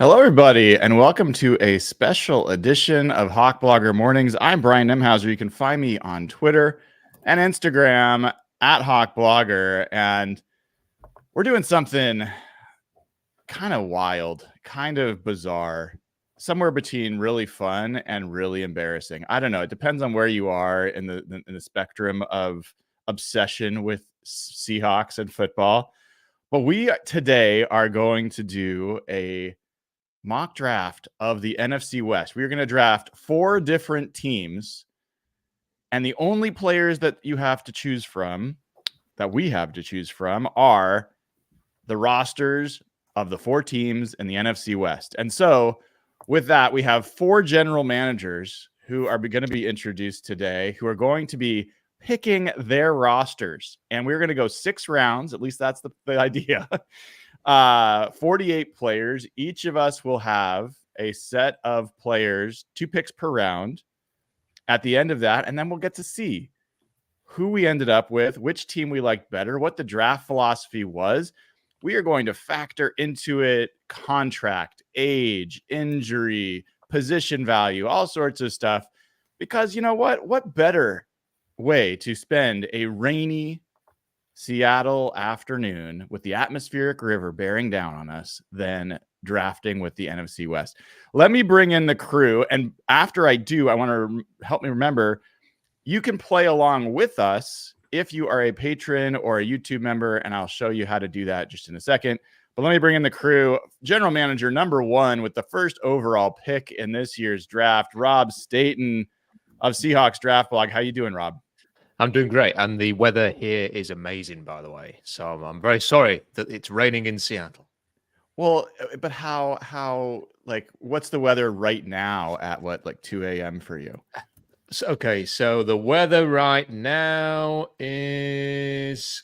Hello, everybody, and welcome to a special edition of Hawk Blogger Mornings. I'm Brian Nemhauser. You can find me on Twitter and Instagram at Hawk Blogger, and we're doing something kind of wild, kind of bizarre, somewhere between really fun and really embarrassing. I don't know. It depends on where you are in the spectrum of obsession with Seahawks and football. But we today are going to do a mock draft of the NFC West. We're going to draft 4 different teams, and the only players that you have to choose from, that we have to choose from, are the rosters of the 4 teams in the NFC West. And so with that, we have 4 general managers who are going to be introduced today, who are going to be picking their rosters. And we're going to go 6 rounds. At least that's the idea. 48 players. Each of us will have a set of players, 2 picks per round at the end of that. And then we'll get to see who we ended up with, which team we liked better, what the draft philosophy was. We are going to factor into it contract, age, injury, position value, all sorts of stuff. Because you know what better way to spend a rainy Seattle afternoon with the atmospheric river bearing down on us than drafting with the NFC West. Let me bring in the crew. And after I do, I want to help me remember, you can play along with us if you are a patron or a YouTube member, and I'll show you how to do that just in a second. But let me bring in the crew. General manager number 1 with the first overall pick in this year's draft, Rob Staton of Seahawks Draft Blog. How you doing, Rob? I'm doing great, and the weather here is amazing, by the way. So I'm very sorry that it's raining in Seattle. Well, but how like what's the weather right now at like 2 a.m. for you? So the weather right now is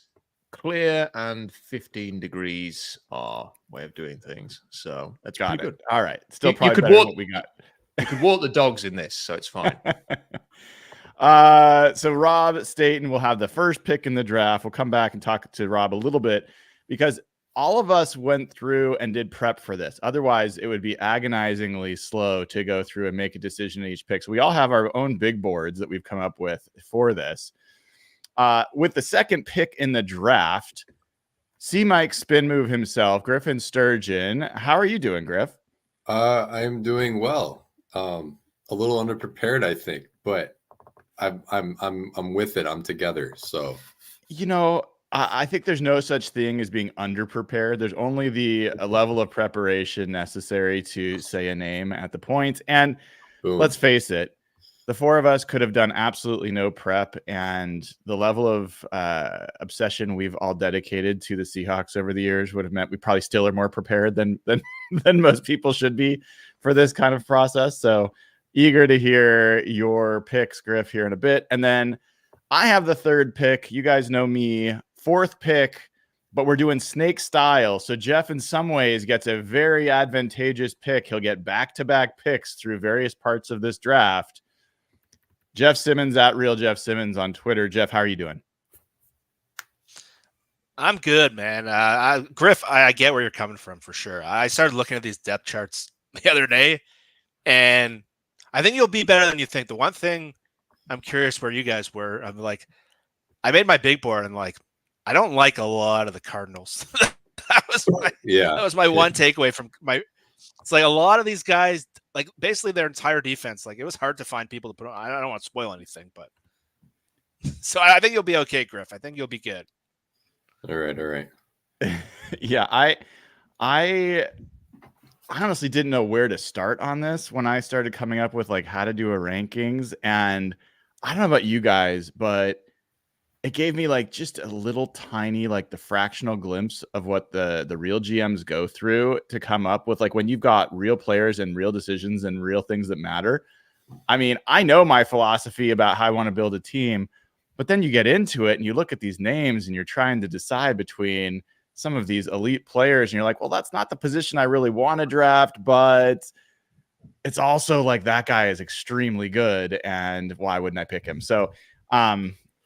clear and 15 degrees our way of doing things. So that's pretty good. All right. Still You probably could better than walk, what we got. You could walk the dogs in this, so it's fine. So Rob Staton will have the first pick in the draft. We'll come back and talk to Rob a little bit because all of us went through and did prep for this. Otherwise, it would be agonizingly slow to go through and make a decision in each pick. So we all have our own big boards that we've come up with for this. With the second pick in the draft, C-Mike spin move himself, Griff Sturgeon. How are you doing, Griff? I'm doing well. A little underprepared, I think, but I'm with it. I'm together. So, I think there's no such thing as being underprepared. There's only the level of preparation necessary to say a name at the point. And boom. Let's face it, the 4 of us could have done absolutely no prep, and the level of obsession we've all dedicated to the Seahawks over the years would have meant we probably still are more prepared than most people should be for this kind of process. So eager to hear your picks, Griff, here in a bit. And then I have the 3rd pick. You guys know me. 4th pick, but we're doing snake style. So Jeff, in some ways, gets a very advantageous pick. He'll get back-to-back picks through various parts of this draft. Jeff Simmons at Real Jeff Simmons on Twitter. Jeff, how are you doing? I'm good, man. Griff, I get where you're coming from for sure. I started looking at these depth charts the other day, and I think you'll be better than you think. The one thing I'm curious where you guys were, I'm like, I made my big board and like, I don't like a lot of the Cardinals. that was my one takeaway from my. It's like a lot of these guys, like basically their entire defense. Like it was hard to find people to put on. I don't want to spoil anything, but so I think you'll be okay, Griff. I think you'll be good. All right. Yeah, I honestly didn't know where to start on this when I started coming up with like how to do a rankings, and I don't know about you guys, but it gave me like just a little tiny, like the fractional glimpse of what the real GMs go through to come up with, like when you've got real players and real decisions and real things that matter. I mean, I know my philosophy about how I want to build a team, but then you get into it and you look at these names and you're trying to decide between some of these elite players and you're like, well, that's not the position I really want to draft, but it's also like that guy is extremely good and why wouldn't I pick him? So,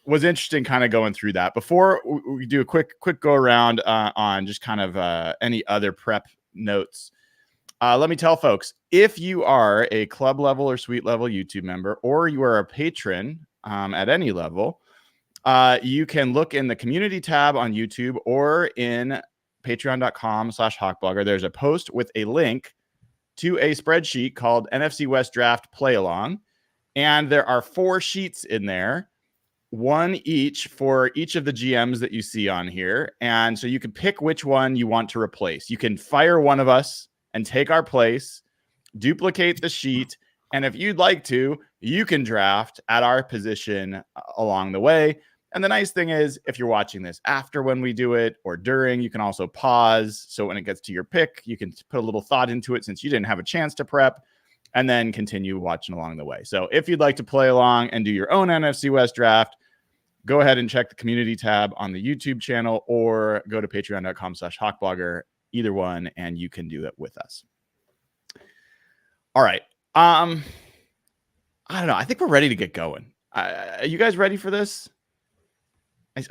was interesting kind of going through that. Before we do a quick go around on just kind of any other prep notes. Let me tell folks, if you are a club level or suite level YouTube member, or you are a patron at any level, you can look in the community tab on YouTube or in patreon.com/hawkblogger. There's a post with a link to a spreadsheet called NFC West Draft Play Along. And there are 4 sheets in there, one each for each of the GMs that you see on here. And so you can pick which one you want to replace. You can fire one of us and take our place, duplicate the sheet. And if you'd like to, you can draft at our position along the way. And the nice thing is, if you're watching this after when we do it or during, you can also pause. So when it gets to your pick, you can put a little thought into it since you didn't have a chance to prep, and then continue watching along the way. So if you'd like to play along and do your own NFC West draft, go ahead and check the community tab on the YouTube channel or go to patreon.com/hawkblogger, either one, and you can do it with us. All right. I don't know. I think we're ready to get going. Are you guys ready for this?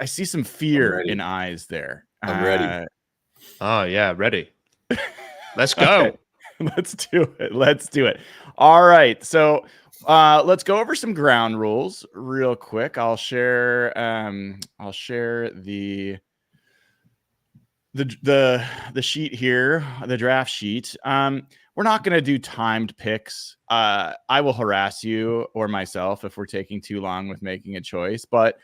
I see some fear in eyes there. I'm ready. Oh, yeah, ready. Let's go. Okay. Let's do it. All right. So let's go over some ground rules real quick. I'll share the sheet here, the draft sheet. We're not going to do timed picks. I will harass you or myself if we're taking too long with making a choice, but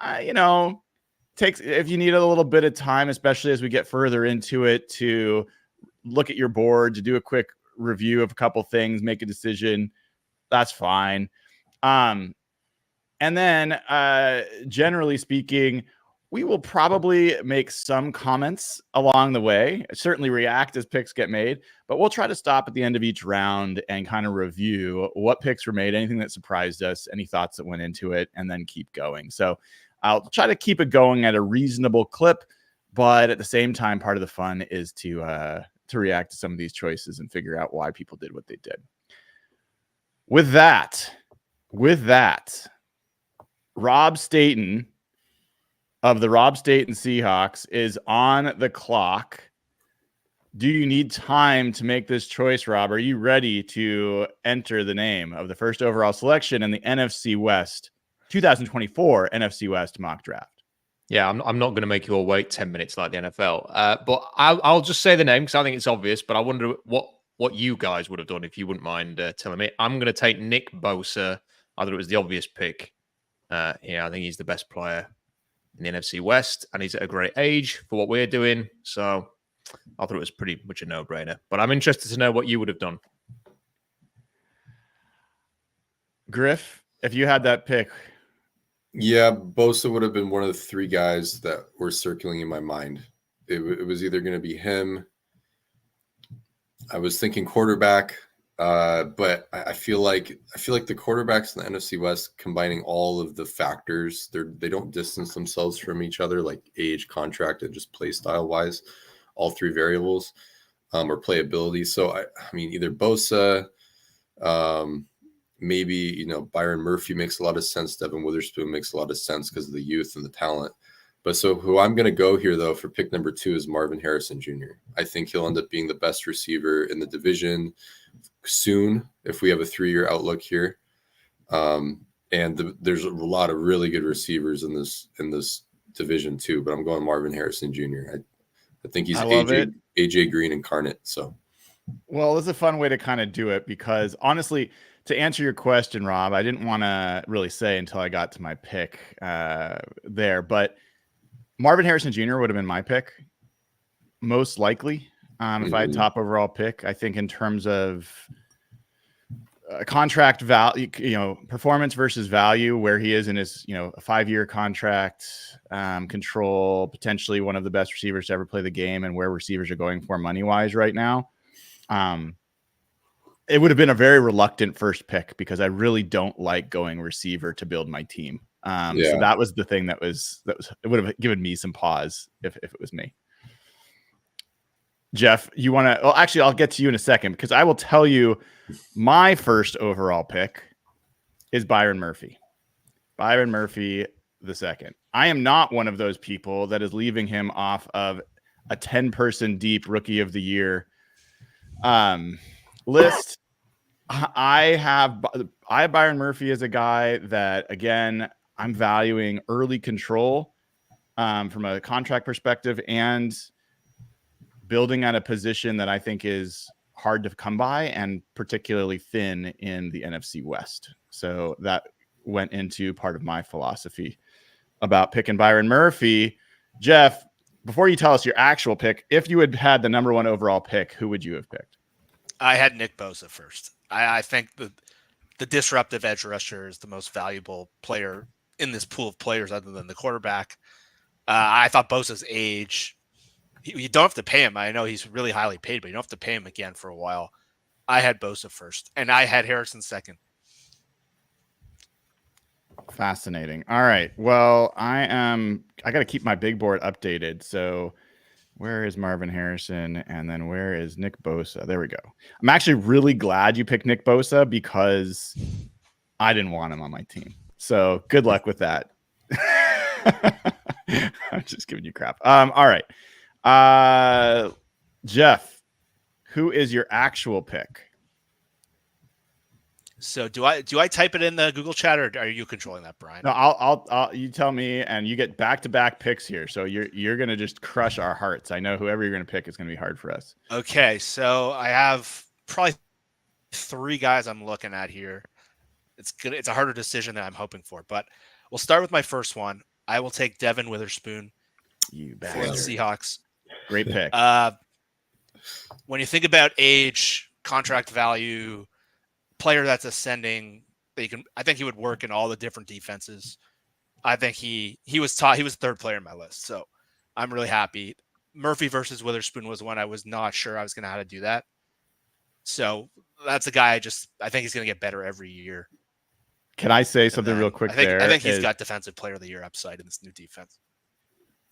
if you need a little bit of time, especially as we get further into it, to look at your board, to do a quick review of a couple things, make a decision, that's fine. And then generally speaking, we will probably make some comments along the way, certainly react as picks get made, but we'll try to stop at the end of each round and kind of review what picks were made, anything that surprised us, any thoughts that went into it, and then keep going. So I'll try to keep it going at a reasonable clip, but at the same time, part of the fun is to react to some of these choices and figure out why people did what they did. With that, Rob Staton of the Rob Staton Seahawks is on the clock. Do you need time to make this choice, Rob? Are you ready to enter the name of the first overall selection in the NFC West 2024 NFC West mock draft? Yeah, I'm not going to make you all wait 10 minutes like the NFL. But I'll just say the name because I think it's obvious. But I wonder what you guys would have done if you wouldn't mind telling me. I'm going to take Nick Bosa. I thought it was the obvious pick. I think he's the best player in the NFC West, and he's at a great age for what we're doing. So I thought it was pretty much a no-brainer. But I'm interested to know what you would have done. Griff, if you had that pick. Yeah, Bosa would have been one of the 3 guys that were circling in my mind. It was either going to be him. I was thinking quarterback, but I feel like the quarterbacks in the NFC West, combining all of the factors, they don't distance themselves from each other, like age, contract, and just play style wise, all 3 variables, or playability. So I mean, either Bosa, maybe, Byron Murphy makes a lot of sense. Devin Witherspoon makes a lot of sense because of the youth and the talent. But so who I'm going to go here, though, for pick number 2 is Marvin Harrison Jr. I think he'll end up being the best receiver in the division soon if we have a 3-year outlook here. There's a lot of really good receivers in this division too. But I'm going Marvin Harrison Jr. I think he's AJ Green incarnate. So, well, it's a fun way to kind of do it because honestly, to answer your question, Rob, I didn't want to really say until I got to my pick there, but Marvin Harrison Jr. would have been my pick, most likely, if I had top overall pick. I think in terms of contract value, performance versus value, where he is in his, a 5-year contract, control, potentially one of the best receivers to ever play the game, and where receivers are going for money-wise right now. It would have been a very reluctant first pick because I really don't like going receiver to build my team. So that was the thing that it would have given me some pause if it was me. Jeff, you want to? Well, actually, I'll get to you in a second because I will tell you my first overall pick is Byron Murphy. Byron Murphy II. I am not one of those people that is leaving him off of a 10-person deep rookie of the year list, I have Byron Murphy as a guy that, again, I'm valuing early control from a contract perspective and building at a position that I think is hard to come by and particularly thin in the NFC West. So that went into part of my philosophy about picking Byron Murphy. Jeff, before you tell us your actual pick, if you had had the number 1 overall pick, who would you have picked? I had Nick Bosa first. I think the disruptive edge rusher is the most valuable player in this pool of players other than the quarterback. I thought Bosa's age, you don't have to pay him. I know he's really highly paid, but you don't have to pay him again for a while. I had Bosa first, and I had Harrison second. Fascinating. All right. Well, I got to keep my big board updated. So where is Marvin Harrison? And then where is Nick Bosa? There we go. I'm actually really glad you picked Nick Bosa because I didn't want him on my team. So good luck with that. I'm just giving you crap. All right. Jeff, who is your actual pick? So do I type it in the Google chat, or are you controlling that, Brian? No, I'll you tell me, and you get back-to-back picks here. So you're gonna just crush our hearts. I know whoever you're gonna pick is gonna be hard for us. Okay, so I have probably 3 guys I'm looking at here. It's a harder decision than I'm hoping for, but we'll start with my first one. I will take Devin Witherspoon for the Seahawks. Great pick. When you think about age, contract value, player that's ascending, I think he would work in all the different defenses. I think he was 3rd player in my list, so I'm really happy. Murphy versus Witherspoon was one I was not sure I was going to how to do that. So that's a guy I think he's going to get better every year. Can I say something real quick there? I think he's got defensive player of the year upside in this new defense.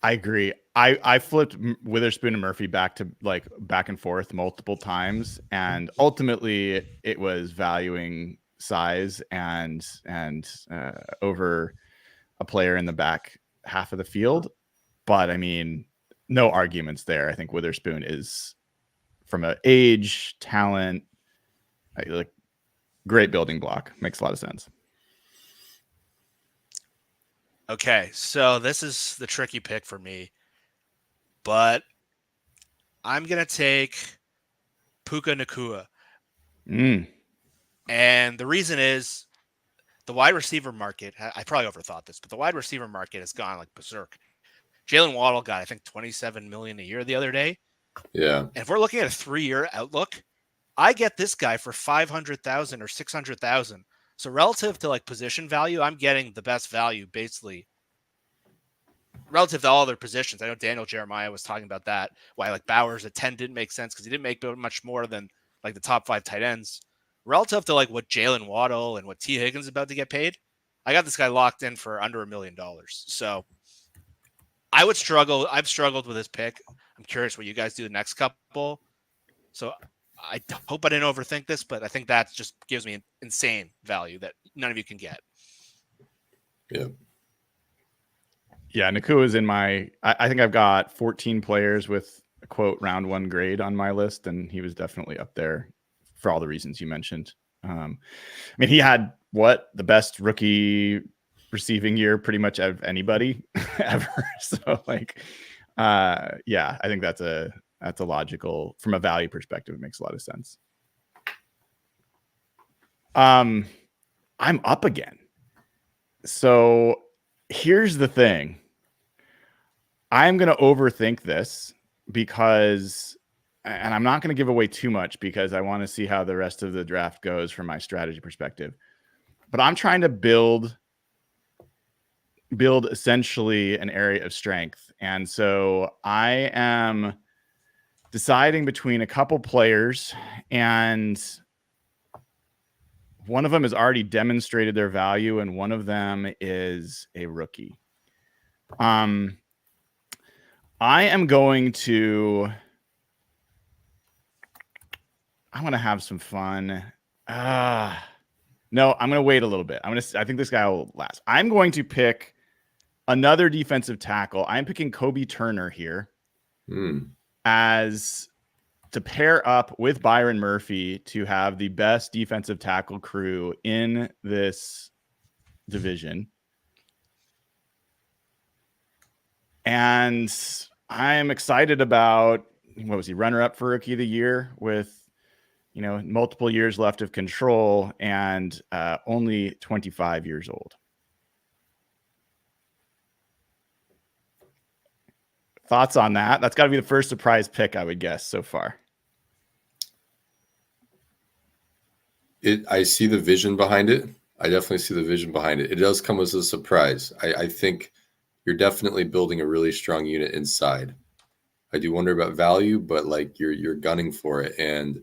I agree. I flipped Witherspoon and Murphy back and forth multiple times, and ultimately it was valuing size and over a player in the back half of the field. But I mean, no arguments there. I think Witherspoon is, from an age, talent, like great building block. Makes a lot of sense. Okay, so this is the tricky pick for me, but I'm going to take Puka Nacua. And the reason is the wide receiver market, I probably overthought this, but the wide receiver market has gone like berserk. Jalen Waddle got, I think, $27 million a year the other day. Yeah. And if we're looking at a 3-year outlook, I get this guy for $500,000 or $600,000. So relative to like position value, I'm getting the best value basically relative to all other positions. I know Daniel Jeremiah was talking about that, why like Bowers at 10 didn't make sense because he didn't make much more than like the top 5 tight ends. Relative to like what Jalen Waddle and what T. Higgins is about to get paid, I got this guy locked in for under $1 million. So I've struggled with this pick. I'm curious what you guys do the next couple. So I hope I didn't overthink this, but I think that just gives me an insane value that none of you can get. Yeah. Yeah, Nacua is in my I think I've got 14 players with a quote round 1 grade on my list, and he was definitely up there for all the reasons you mentioned. I mean, he had the best rookie receiving year pretty much of anybody ever. So like yeah, I think that's a logical, from a value perspective, it makes a lot of sense. I'm up again. So here's the thing. I'm going to overthink this because, and I'm not going to give away too much because I want to see how the rest of the draft goes from my strategy perspective. But I'm trying to build essentially an area of strength. And so I am deciding between a couple players, and one of them has already demonstrated their value, and one of them is a rookie. I am going to have some fun. No, I'm going to wait a little bit. I think this guy will last. I'm going to pick another defensive tackle. I'm picking Kobe Turner here as to pair up with Byron Murphy to have the best defensive tackle crew in this division. And I'm excited about, what was he, runner-up for Rookie of the Year with, multiple years left of control and only 25 years old. Thoughts on that? That's got to be the first surprise pick, I would guess, so far. I see the vision behind it. I definitely see the vision behind it. It does come as a surprise. I think you're definitely building a really strong unit inside. I do wonder about value, but like you're gunning for it, and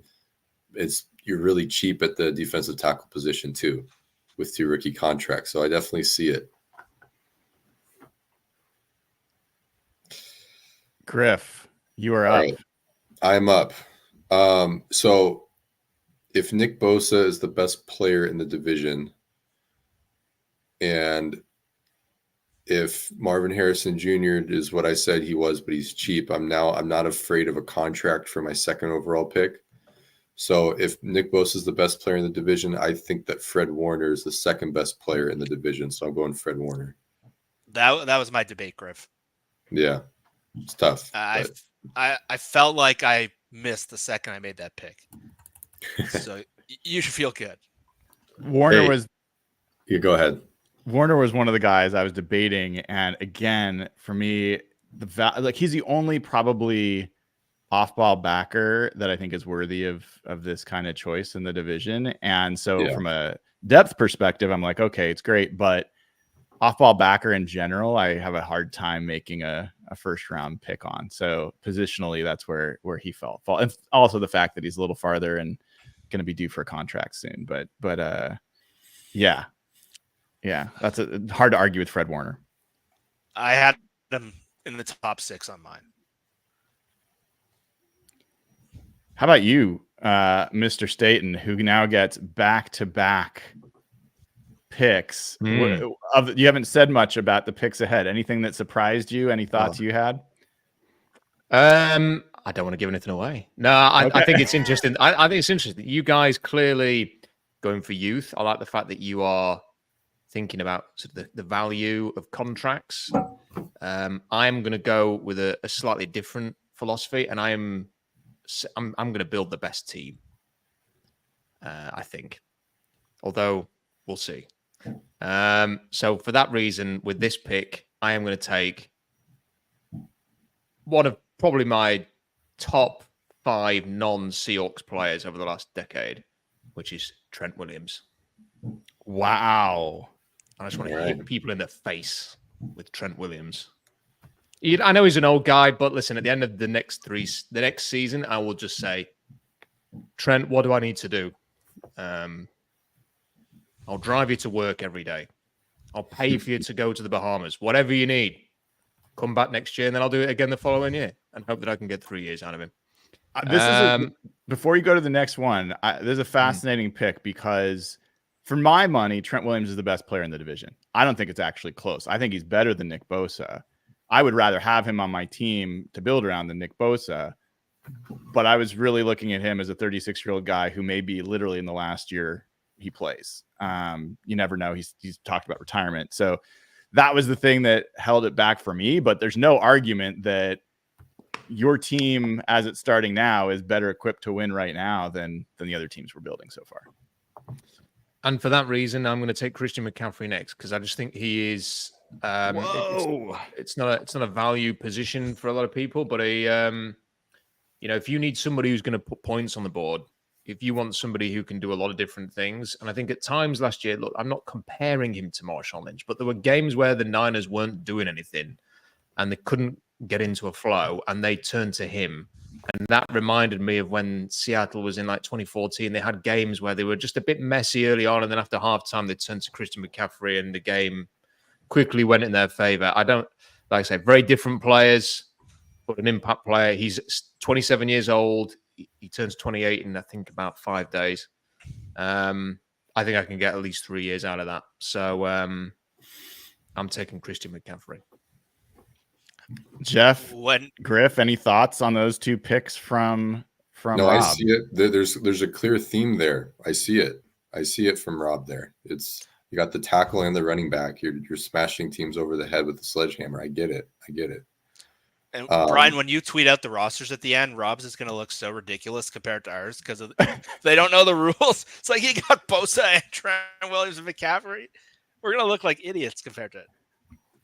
you're really cheap at the defensive tackle position too, with 2 rookie contracts. So I definitely see it. Griff, you are up. Right. I'm up. So if Nick Bosa is the best player in the division, and if Marvin Harrison Jr. is what I said he was, but he's cheap, I'm not afraid of a contract for my 2nd overall pick. So if Nick Bosa is the best player in the division, I think that Fred Warner is the 2nd best player in the division. So I'm going Fred Warner. That was my debate, Griff. Yeah, it's tough. I felt like I missed the second I made that pick. So you should feel good. Warner was. You go ahead. Warner was one of the guys I was debating, and again, for me, he's the only probably off-ball backer that I think is worthy of this kind of choice in the division. And so, from a depth perspective, I'm like, okay, it's great, but off-ball backer in general, I have a hard time making a first-round pick on. So positionally, that's where he fell. And also the fact that he's a little farther and going to be due for a contract soon. But yeah, that's hard to argue with Fred Warner. I had him in the top 6 on mine. How about you, Mr. Staton, who now gets back-to-back picks? You haven't said much about the picks ahead. Anything that surprised you? Any thoughts you had? I don't want to give anything away. No, I think it's interesting. I think it's interesting. You guys clearly going for youth. I like the fact that you are thinking about sort of the value of contracts. I'm going to go with a slightly different philosophy, and I'm going to build the best team. I think, although we'll see. So for that reason, with this pick, I am going to take one of probably my top 5 non-Seahawks players over the last decade, which is Trent Williams. Wow. I just want to hit people in the face with Trent Williams. I know he's an old guy, but listen, at the end of the next season, I will just say, Trent, what do I need to do? I'll drive you to work every day. I'll pay for you to go to the Bahamas. Whatever you need. Come back next year, and then I'll do it again the following year, and hope that I can get 3 years out of him. Before you go to the next one, there's a fascinating pick because, for my money, Trent Williams is the best player in the division. I don't think it's actually close. I think he's better than Nick Bosa. I would rather have him on my team to build around than Nick Bosa. But I was really looking at him as a 36-year-old guy who may be literally in the last year he plays. You never know. He's talked about retirement. So that was the thing that held it back for me. But there's no argument that your team, as it's starting now, is better equipped to win right now than the other teams we're building so far. And for that reason, I'm going to take Christian McCaffrey next, because I just think he is. It's not a value position for a lot of people, but if you need somebody who's going to put points on the board, if you want somebody who can do a lot of different things, and I think at times last year, look, I'm not comparing him to Marshawn Lynch, but there were games where the Niners weren't doing anything and they couldn't get into a flow, and they turned to him. And that reminded me of when Seattle was in like 2014. They had games where they were just a bit messy early on, and then after halftime, they turned to Christian McCaffrey, and the game quickly went in their favor. I don't, like I say, very different players, but an impact player. He's 27 years old. He turns 28 in, I think, about 5 days. I think I can get at least 3 years out of that. So I'm taking Christian McCaffrey. Jeff, Griff, any thoughts on those two picks from from No, Rob. I see it. There's a clear theme there. I see it from Rob there. It's you got the tackle and the running back. You're smashing teams over the head with the sledgehammer. I get it. And Brian, when you tweet out the rosters at the end, Rob's is going to look so ridiculous compared to ours because they don't know the rules. It's like he got Bosa and Trent Williams and McCaffrey. We're going to look like idiots compared to it.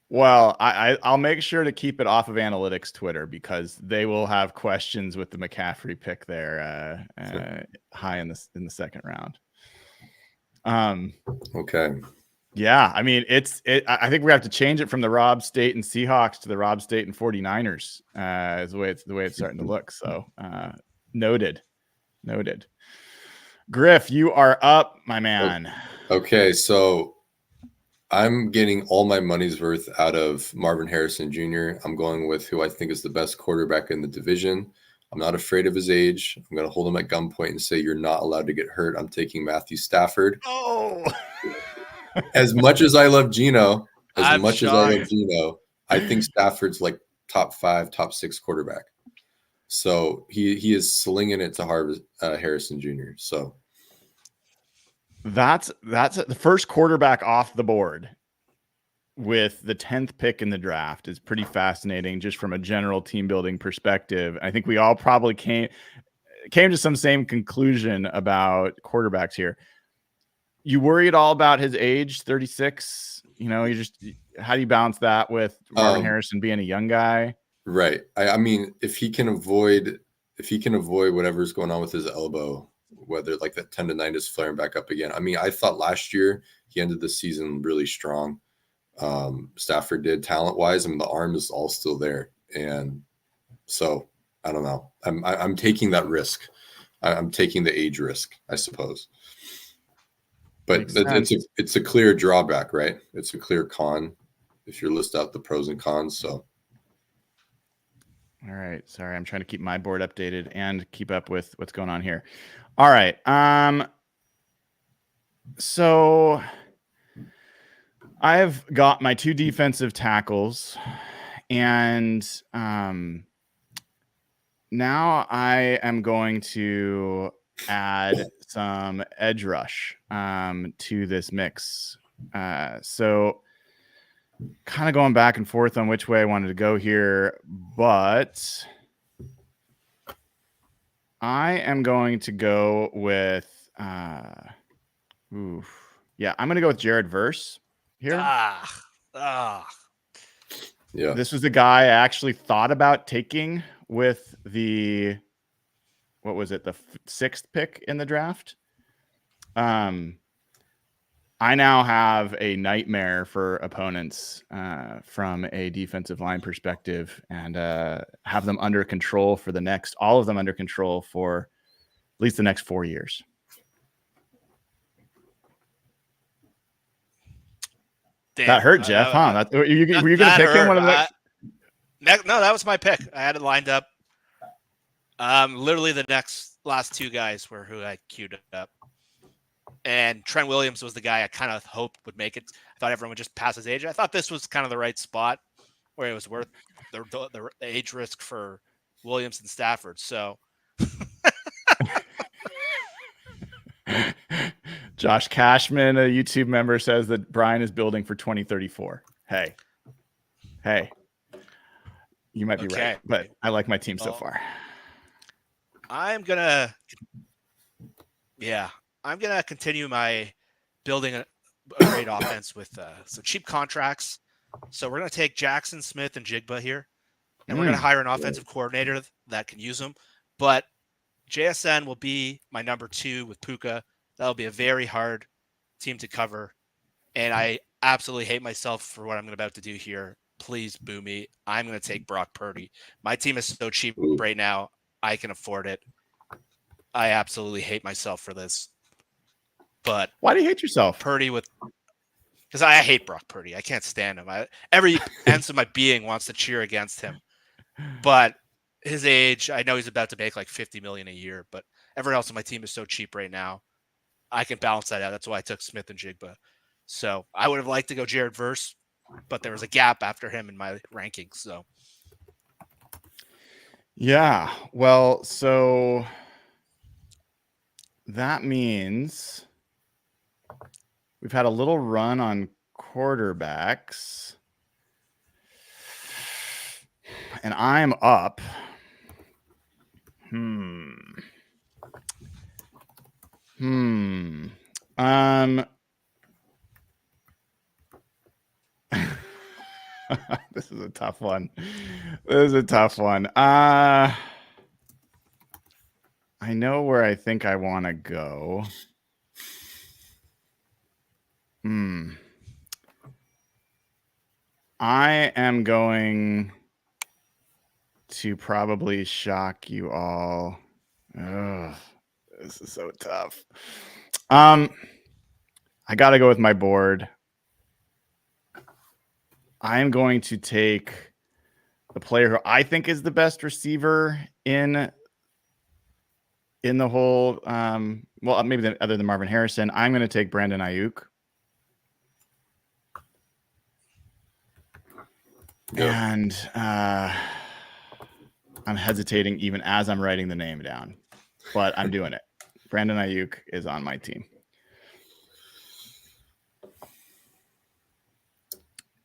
Well, I'll make sure to keep it off of analytics Twitter because they will have questions with the McCaffrey pick there high in the second round. Okay. Yeah, I mean I think we have to change it from the Rob Staton Seahawks to the Rob Staton 49ers. Is the way it's starting to look. So noted. Griff, you are up, my man. Okay, so I'm getting all my money's worth out of Marvin Harrison Jr. I'm going with who I think is the best quarterback in the division. I'm not afraid of his age. I'm going to hold him at gunpoint and say, you're not allowed to get hurt. I'm taking Matthew Stafford. Oh, as much as I love Geno, I think Stafford's like top 5, top 6 quarterback. So he is slinging it to Harrison Jr. So that's the first quarterback off the board with the 10th pick in the draft is pretty fascinating just from a general team building perspective. I think we all probably came to some same conclusion about quarterbacks here. You worry at all about his age, 36? You know, how do you balance that with Marvin Harrison being a young guy? Right. I mean, if he can avoid whatever's going on with his elbow, whether like that 10-9 is flaring back up again. I mean, I thought last year he ended the season really strong. Stafford did talent-wise. I mean, the arm is all still there. And so I don't know. I'm taking that risk. I'm taking the age risk, I suppose. But it's a clear drawback, right? It's a clear con if you list out the pros and cons. So, all right. Sorry, I'm trying to keep my board updated and keep up with what's going on here. All right. So I've got my 2 defensive tackles, and now I am going to add some edge rush to this mix. So kind of going back and forth on which way I wanted to go here, but I am going to go with I'm going to go with Jared Verse here. Yeah. This was the guy I actually thought about taking with the, what was it, the 6th pick in the draft. I now have a nightmare for opponents from a defensive line perspective, and have them under control for all of them under control for at least the next 4 years. Damn, that hurt, Jeff, huh? Were you going to pick him? One of the no, that was my pick. I had it lined up. Literally the last 2 guys were who I queued up. And Trent Williams was the guy I kind of hoped would make it. I thought everyone would just pass his age. I thought this was kind of the right spot where it was worth the age risk for Williams and Stafford. So Josh Cashman, a YouTube member, says that Brian is building for 2034. Hey, you might be right, but I like my team so far. I'm gonna continue my building a great offense with some cheap contracts. So we're gonna take Jackson Smith and Jigba here, and we're gonna hire an offensive coordinator that can use them. But JSN will be my number 2 with Puka. That'll be a very hard team to cover, and I absolutely hate myself for what I'm about to do here. Please boo me. I'm gonna take Brock Purdy. My team is so cheap right now. I can afford it. I absolutely hate myself for this. But why do you hate yourself? Purdy because I hate Brock Purdy. I can't stand him. Every ounce of my being wants to cheer against him. But his age, I know he's about to make like $50 million a year, but everyone else on my team is so cheap right now. I can balance that out. That's why I took Smith and Jigba. So I would have liked to go Jared Verse, but there was a gap after him in my rankings. So yeah, well, so that means we've had a little run on quarterbacks. And I'm up. This is a tough one. I know where I think I want to go. I am going to probably shock you all. Ugh, this is so tough. I got to go with my board. I am going to take the player who I think is the best receiver in the whole. Well, maybe other than Marvin Harrison, I'm going to take Brandon Ayuk. Yep. And I'm hesitating even as I'm writing the name down, but I'm doing it. Brandon Ayuk is on my team.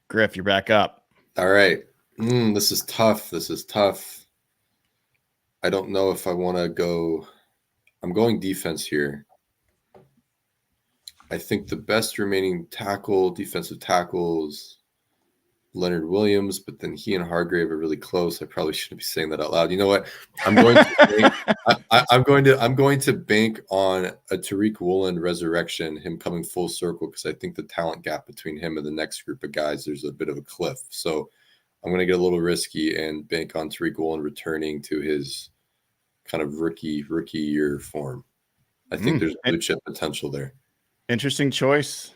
Griff, you're back up. All right. This is tough. I don't know if I want to go. I'm going defense here. I think the best remaining defensive tackles, Leonard Williams, but then he and Hargrave are really close. I probably shouldn't be saying that out loud. You know what? I'm going to I'm going to bank on a Tariq Woolen resurrection, him coming full circle, because I think the talent gap between him and the next group of guys, there's a bit of a cliff. So I'm going to get a little risky and bank on Tariq Woolen returning to his kind of rookie year form. I think there's blue chip potential there. Interesting choice.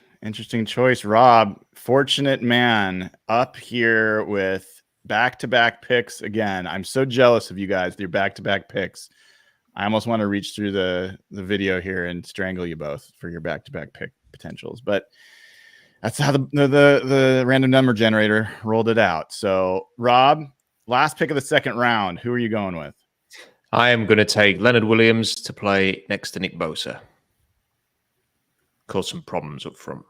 Rob, fortunate man, up here with back-to-back picks again. I'm so jealous of you guys with your back-to-back picks. I almost want to reach through the video here and strangle you both for your back-to-back pick potentials. But that's how the random number generator rolled it out. So, Rob, last pick of the second round. Who are you going with? I am going to take Leonard Williams to play next to Nick Bosa. Cause some problems up front.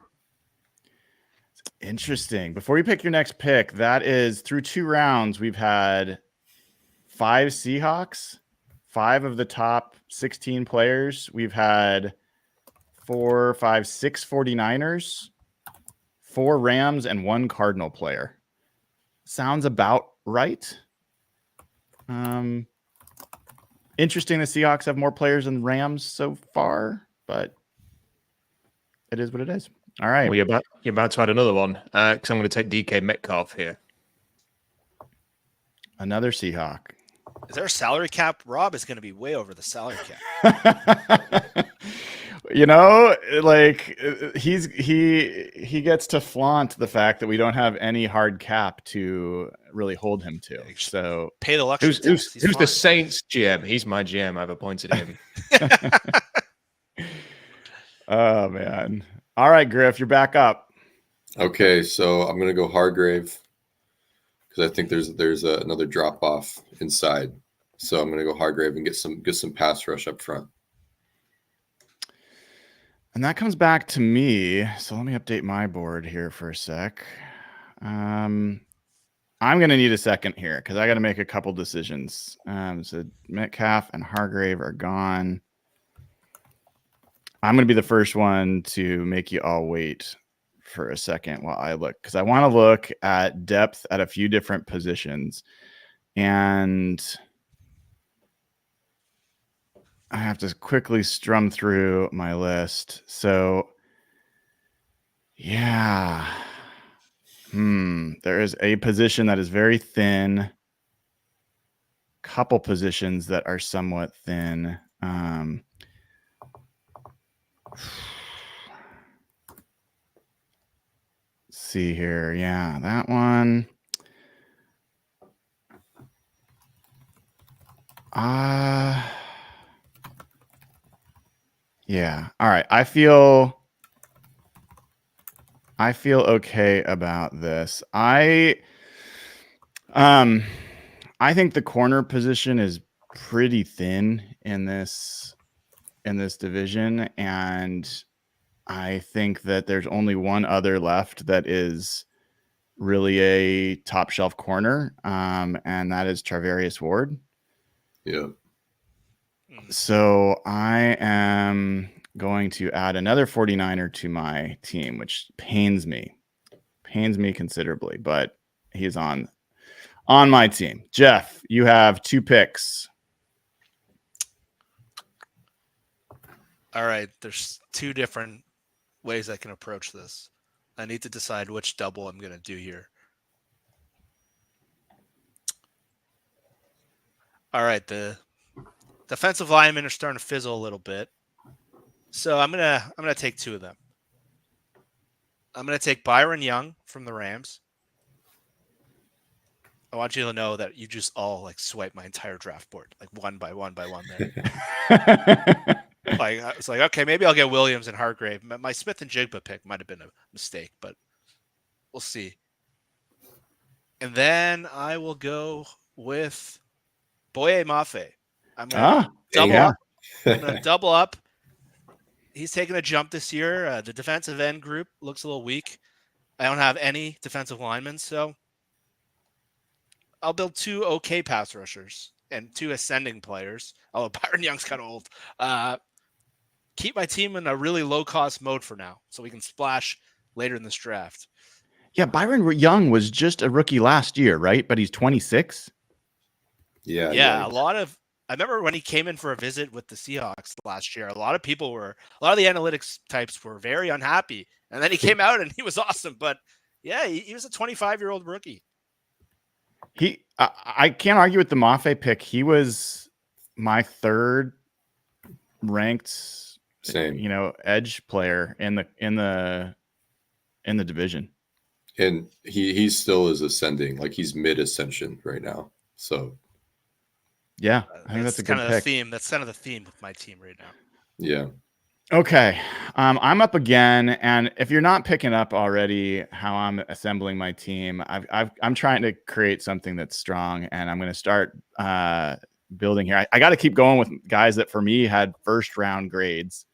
Interesting. Before you pick your next pick, that is through 2 rounds, we've had 5 Seahawks, 5 of the top 16 players. We've had 6 49ers, 4 Rams, and 1 Cardinal player. Sounds about right. Interesting. The Seahawks have more players than Rams so far, but it is what it is. All right. Well, you're about to add another one because I'm going to take DK Metcalf here. Another Seahawk. Is there a salary cap? Rob is going to be way over the salary cap. You know, like he gets to flaunt the fact that we don't have any hard cap to really hold him to. So pay the luxury. Who's the Saints GM? He's my GM. I've appointed him. Oh man. All right, Griff, you're back up. Okay, so I'm gonna go Hargrave because I think there's another drop off inside. So I'm gonna go Hargrave and get some pass rush up front. And that comes back to me. So let me update my board here for a sec. I'm gonna need a second here because I got to make a couple decisions. So Metcalf and Hargrave are gone. I'm going to be the first one to make you all wait for a second while I look, because I want to look at depth at a few different positions. And I have to quickly strum through my list. So, yeah. There is a position that is very thin. Couple positions that are somewhat thin. See here. Yeah, that one. Yeah. All right. I feel okay about this. I think the corner position is pretty thin in this in this division, and I think that there's only one other left that is really a top shelf corner, and that is Charvarius Ward. Yeah. So I am going to add another 49er to my team, which pains me considerably, but he's on my team. Jeff, you have 2 picks. All right, there's 2 different ways I can approach this. I need to decide which double I'm going to do here. All right, the defensive linemen are starting to fizzle a little bit. So I'm gonna take 2 of them. I'm gonna take Byron Young from the Rams. I want you to know that you just all like swipe my entire draft board, like one by one there. Like it's like, okay, maybe I'll get Williams and Hargrave. My Smith and Jigba pick might have been a mistake, but we'll see. And then I will go with Boye Mafe. I'm gonna double up. He's taking a jump this year. The defensive end group looks a little weak. I don't have any defensive linemen, so I'll build 2 okay pass rushers and 2 ascending players. Although Byron Young's kind of old. Keep my team in a really low-cost mode for now, so we can splash later in this draft. Yeah, Byron Young was just a rookie last year, right? But he's 26. Yeah. A lot of I remember when he came in for a visit with the Seahawks last year, a lot of the analytics types were very unhappy. And then he came out and he was awesome. But yeah, he was a 25-year-old rookie. I can't argue with the Mafe pick. He was my 3rd ranked, edge player in the division. And he still is ascending, like he's mid-ascension right now. So yeah, I think that's a good pick. Theme. That's kind of the theme with my team right now. Yeah. Okay. I'm up again, and if you're not picking up already how I'm assembling my team, I'm trying to create something that's strong, and I'm going to start building here. I got to keep going with guys that for me had 1st round grades.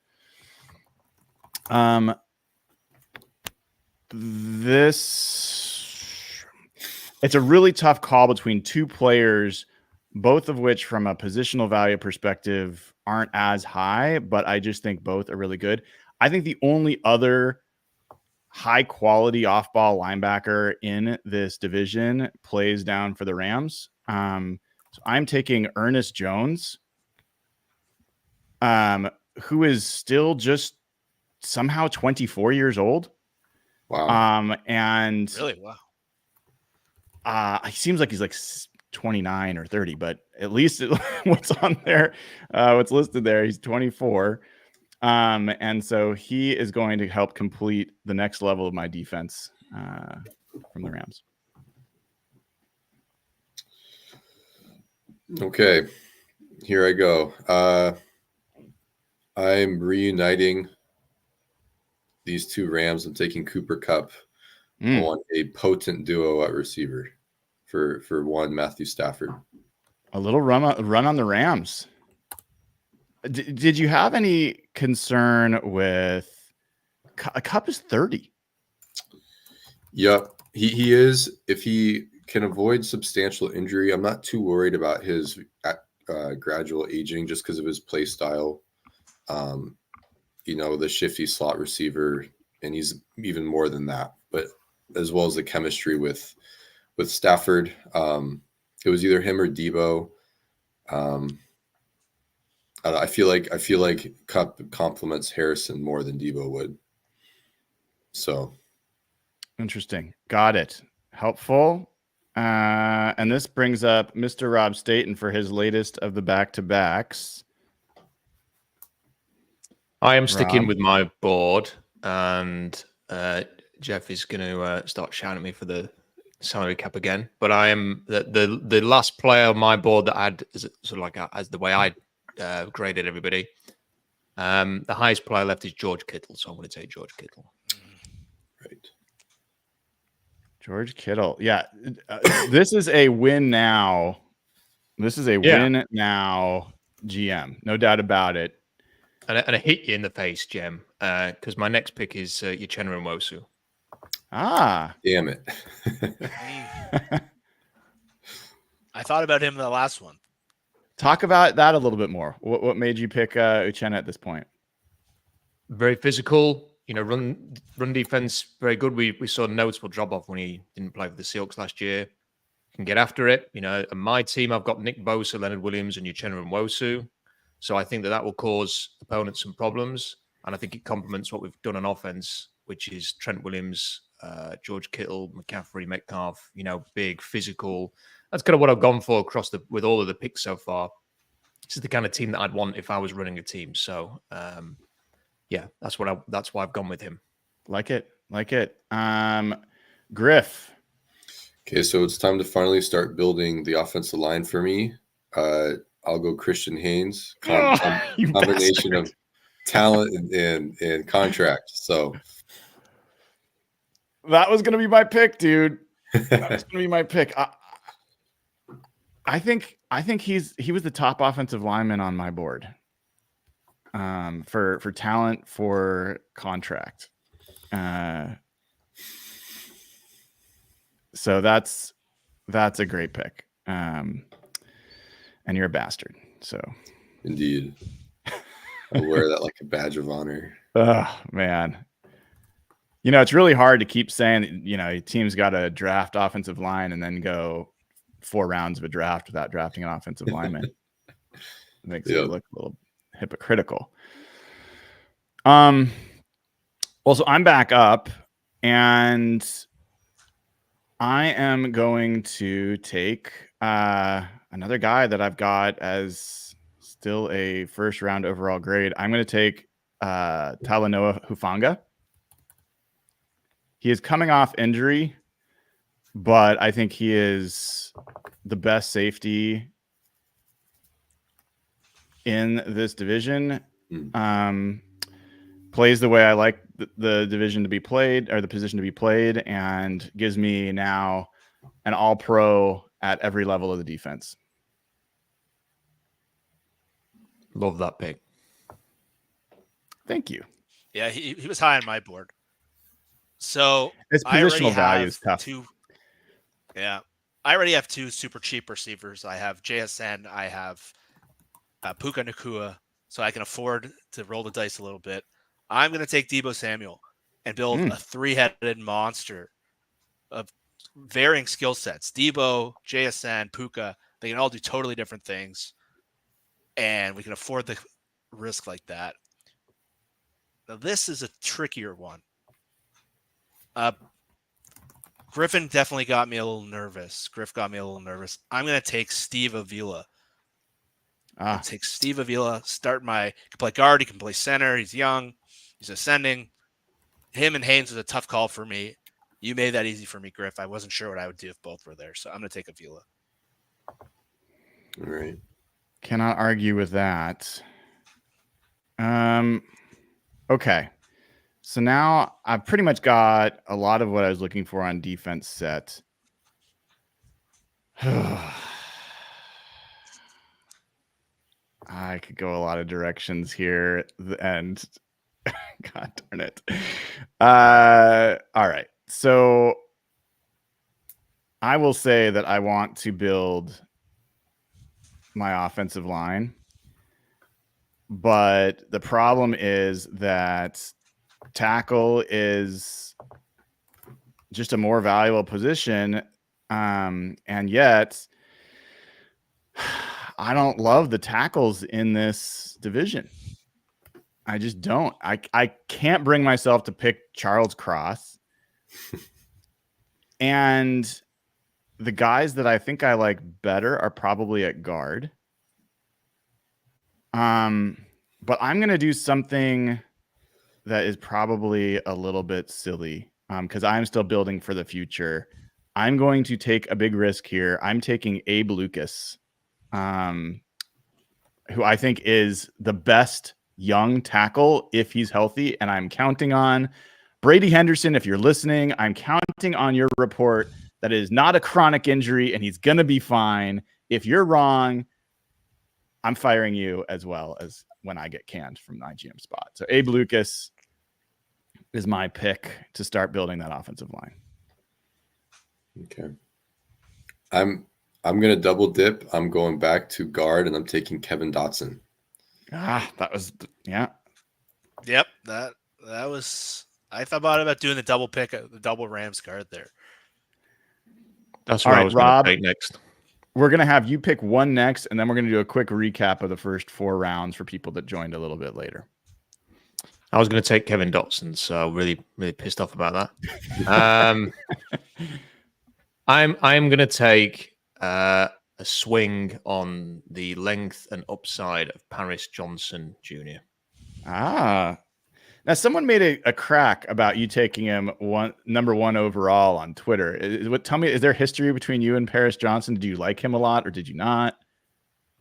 It's a really tough call between 2 players, both of which from a positional value perspective aren't as high, but I just think both are really good. I think the only other high quality off ball linebacker in this division plays down for the Rams. So I'm taking Ernest Jones, who is still just somehow 24 years old. Wow. And really, wow. He seems like he's like 29 or 30, but at least what's on there, what's listed there, he's 24. And so he is going to help complete the next level of my defense from the Rams. Okay, here I go. I'm reuniting these 2 Rams. I'm taking Cooper Kupp. I want a potent duo at receiver for one Matthew Stafford. A little run on the Rams. Did you have any concern with Kupp is 30? Yep, he is. If he can avoid substantial injury, I'm not too worried about his gradual aging just because of his play style. The shifty slot receiver, and he's even more than that. But as well as the chemistry with Stafford, it was either him or Debo. I feel like Kupp complements Harrison more than Debo would. So interesting. Got it. Helpful. And this brings up Mr. Rob Staton for his latest of the back-to-backs. I am sticking with my board, and Jeff is going to start shouting at me for the salary cap again. But I am the last player on my board that I had sort of like as the way I graded everybody. The highest player left is George Kittle, so I'm going to take George Kittle. Right. George Kittle. Yeah. This is a win now. This is a win now GM. No doubt about it. And I hit you in the face, Jem, because my next pick is Uchenna Nwosu. Ah, damn it. I thought about him in the last one. talk about that a little bit more. What made you pick Uchenna at this point? Very physical, run defense, very good. We saw a noticeable drop off when he didn't play for the Seahawks last year. Can get after it. On my team, I've got Nick Bosa, Leonard Williams, and Uchenna Nwosu. So I think that will cause opponents some problems. And I think it complements what we've done on offense, which is Trent Williams, George Kittle, McCaffrey, Metcalf, big, physical. That's kind of what I've gone for with all of the picks so far. This is the kind of team that I'd want if I was running a team. So, yeah, that's why I've gone with him. Like it. Griff. Okay, so it's time to finally start building the offensive line for me. I'll go Christian Haynes. Combination of talent and contract. So that was going to be my pick, dude. That was going to be my pick. I think he was the top offensive lineman on my board. For talent, for contract. So that's a great pick. And you're a bastard. So indeed. I'll wear that like a badge of honor. Oh man. It's really hard to keep saying, a team's got to draft offensive line and then go 4 rounds of a draft without drafting an offensive lineman. It makes it look a little hypocritical. Also, I'm back up and I am going to take another guy that I've got as still a first round overall grade. I'm going to take Talanoa Hufanga. He is coming off injury, but I think he is the best safety in this division. Plays the way I like the division to be played, or the position to be played, and gives me now an all-pro at every level of the defense. Love that pick. Thank you. Yeah, he was high on my board. So his positional value is tough. I already have 2 super cheap receivers. I have JSN. I have Puka Nacua, so I can afford to roll the dice a little bit. I'm going to take Deebo Samuel and build a 3-headed monster of varying skill sets. Deebo, JSN, Puka, they can all do totally different things, and we can afford the risk like that. Now, this is a trickier one. Griffin definitely got me a little nervous. I'm going to take Steve Avila. Take Steve Avila, he can play guard, he can play center, he's young, he's ascending. Him and Haynes was a tough call for me. You made that easy for me, Griff. I wasn't sure what I would do if both were there, so I'm going to take Avila. All right. Cannot argue with that. Okay. So now I've pretty much got a lot of what I was looking for on defense set. I could go a lot of directions here, and God darn it. All right. So I will say that I want to build my offensive line, but the problem is that tackle is just a more valuable position, and yet I don't love the tackles in this division. I just don't. I can't bring myself to pick Charles Cross. And the guys that I think I like better are probably at guard. But I'm going to do something that is probably a little bit silly because I'm still building for the future. I'm going to take a big risk here. I'm taking Abe Lucas, who I think is the best young tackle if he's healthy. And I'm counting on Brady Henderson. If you're listening, I'm counting on your report that it is not a chronic injury and he's going to be fine. If you're wrong, I'm firing you as well as when I get canned from my GM spot. So Abe Lucas is my pick to start building that offensive line. Okay. I'm going to double dip. I'm going back to guard, and I'm taking Kevin Dotson. That was yeah. Yep, that was. I thought about doing the double pick, the double Rams guard there. That's All what right, I was going Rob. to take next. We're going to have you pick one next, and then we're going to do a quick recap of the first 4 rounds for people that joined a little bit later. I was going to take Kevin Dotson, so really, really pissed off about that. I'm going to take a swing on the length and upside of Paris Johnson Jr. Now someone made a crack about you taking him number 1 overall on Twitter. Tell me, is there history between you and Paris Johnson? Did you like him a lot, or did you not?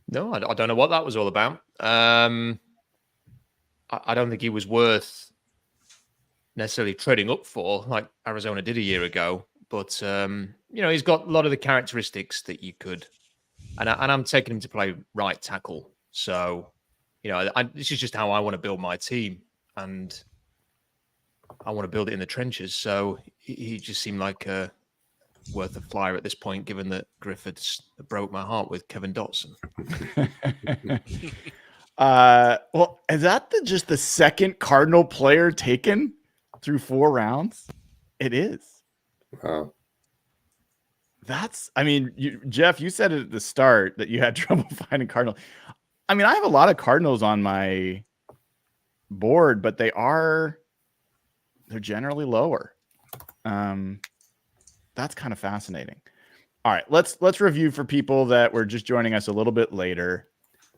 No, I don't know what that was all about. I don't think he was worth necessarily trading up for like Arizona did a year ago. But, he's got a lot of the characteristics that you could. And I'm taking him to play right tackle. So, this is just how I want to build my team. And I want to build it in the trenches. So he just seemed like worth a flyer at this point, given that Griff had broke my heart with Kevin Dotson. Well, is that just the second Cardinal player taken through 4 rounds? It is. Wow. Jeff, you said it at the start that you had trouble finding Cardinal. I mean, I have a lot of Cardinals on my board, but they're generally lower. That's kind of fascinating. All right, let's review for people that were just joining us a little bit later.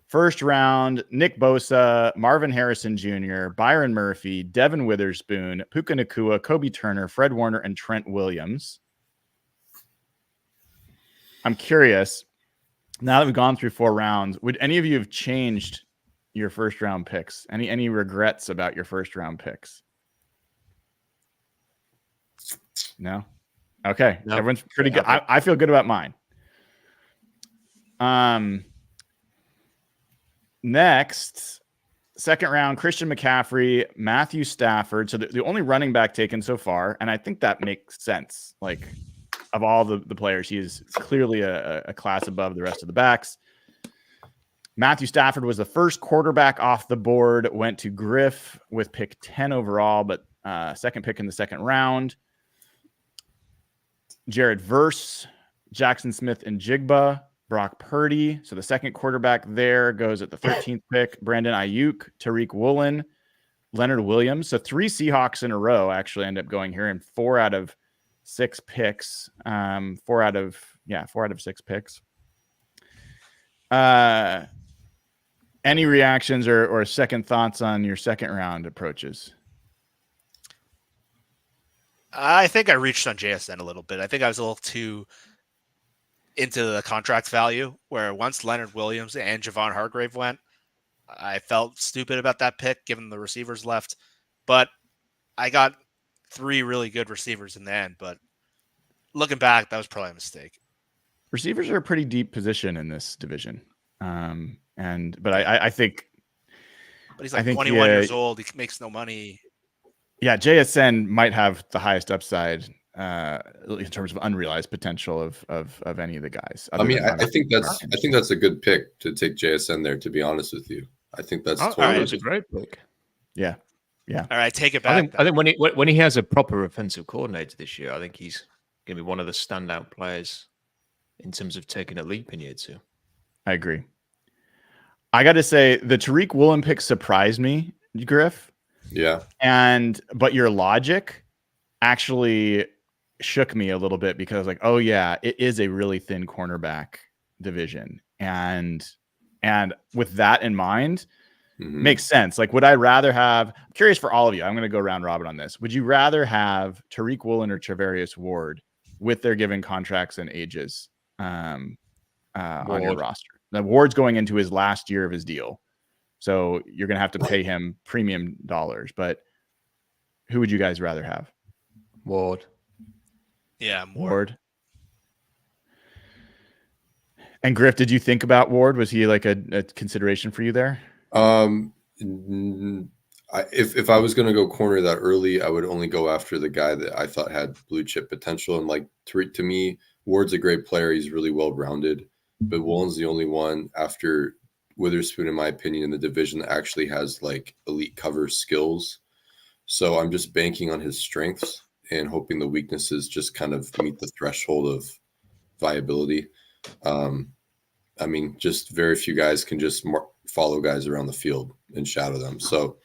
First round, Nick Bosa, Marvin Harrison Jr., Byron Murphy, Devin Witherspoon, Puka Nacua, Kobe Turner, Fred Warner, and Trent Williams. I'm curious, now that we've gone through 4 rounds, would any of you have changed your first round picks? Any regrets about your first round picks? No? Okay. No. Everyone's pretty good. I feel good about mine. Next, second round, Christian McCaffrey, Matthew Stafford. So the only running back taken so far, and I think that makes sense. Like, of all the players, he is clearly a class above the rest of the backs. Matthew Stafford was the first quarterback off the board, went to Griff with pick 10 overall, but second pick in the second round. Jared Verse, Jackson Smith and Jigba, Brock Purdy. So the second quarterback there goes at the 13th pick. Brandon Ayuk, Tariq Woolen, Leonard Williams. So 3 Seahawks in a row actually end up going here, and 4 out of 6 picks. 4 out of 6 picks. Any reactions or second thoughts on your second round approaches? I think I reached on JSN a little bit. I think I was a little too into the contract value, where once Leonard Williams and Javon Hargrave went, I felt stupid about that pick given the receivers left. But I got 3 really good receivers in the end. But looking back, that was probably a mistake. Receivers are a pretty deep position in this division. But I think. But he's like 21 years old. He makes no money. Yeah, JSN might have the highest upside in terms of unrealized potential of any of the guys. I think that's a good pick to take JSN there. To be honest with you, I think that's a great pick. Yeah. All right, take it back. I think when he has a proper offensive coordinator this year, I think he's going to be one of the standout players in terms of taking a leap in year 2. I agree. I got to say, the Tariq Woolen pick surprised me, Griff. Yeah. But your logic actually shook me a little bit, because I was like, oh yeah, it is a really thin cornerback division. And with that in mind, makes sense. Like, would I rather have, I'm curious for all of you, I'm going to go round robin on this. Would you rather have Tariq Woolen or Travarius Ward with their given contracts and ages on your roster? The Ward's going into his last year of his deal, so you're going to have to pay him premium dollars. But who would you guys rather have? Ward. Yeah, Ward. And Griff, did you think about Ward? Was he like a consideration for you there? If I was going to go corner that early, I would only go after the guy that I thought had blue chip potential. And like to me, Ward's a great player. He's really well rounded, but Woolen's the only one after Witherspoon, in my opinion, in the division that actually has like elite cover skills. So I'm just banking on his strengths and hoping the weaknesses just kind of meet the threshold of viability. I mean, just very few guys can just follow guys around the field and shadow them. So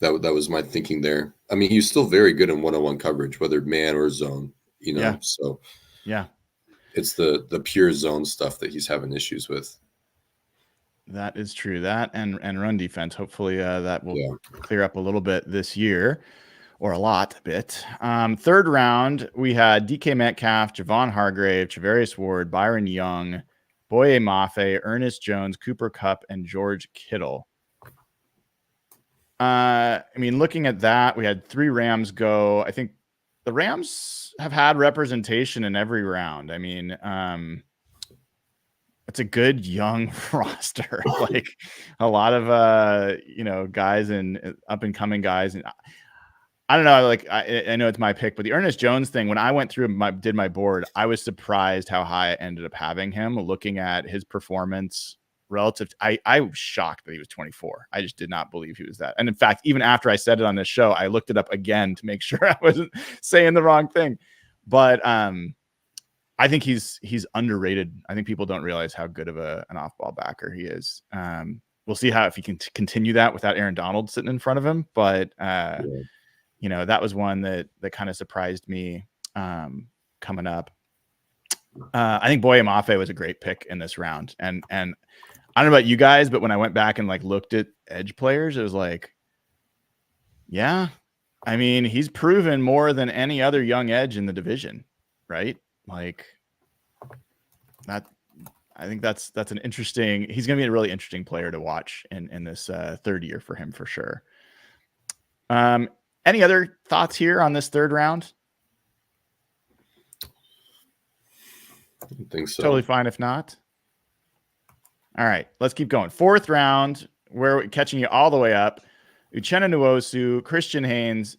that was my thinking there. I mean, he's still very good in one-on-one coverage, whether man or zone, you know. Yeah. So yeah, it's the pure zone stuff that he's having issues with. that is true. That and run defense. Hopefully that will clear up a little bit this year, or a bit. Third round, we had DK Metcalf, Javon Hargrave, Travarius Ward, Byron Young, Boye Mafe, Ernest Jones, Cooper Kupp, and George Kittle. I mean, looking at that, we had 3 Rams go. I think the Rams have had representation in every round. I mean, it's a good young roster, like a lot of guys and up and coming guys. And I don't know, like I know it's my pick, but the Ernest Jones thing, when I went through did my board, I was surprised how high I ended up having him. Looking at his performance relative to, I was shocked that he was 24. I just did not believe he was that. And in fact, even after I said it on this show, I looked it up again to make sure I wasn't saying the wrong thing. But I think he's underrated. I think people don't realize how good of an off-ball backer he is. We'll see if he can continue that without Aaron Donald sitting in front of him. But that was one that kind of surprised me coming up. I think Boye Mafe was a great pick in this round. And I don't know about you guys, but when I went back and like looked at edge players, it was like, yeah, I mean, he's proven more than any other young edge in the division, right? Like that. I think that's an interesting. He's going to be a really interesting player to watch in this third year for him for sure. Any other thoughts here on this third round? I don't think so. Totally fine if not. All right, let's keep going. Fourth round, we're catching you all the way up. Uchenna Nwosu, Christian Haynes,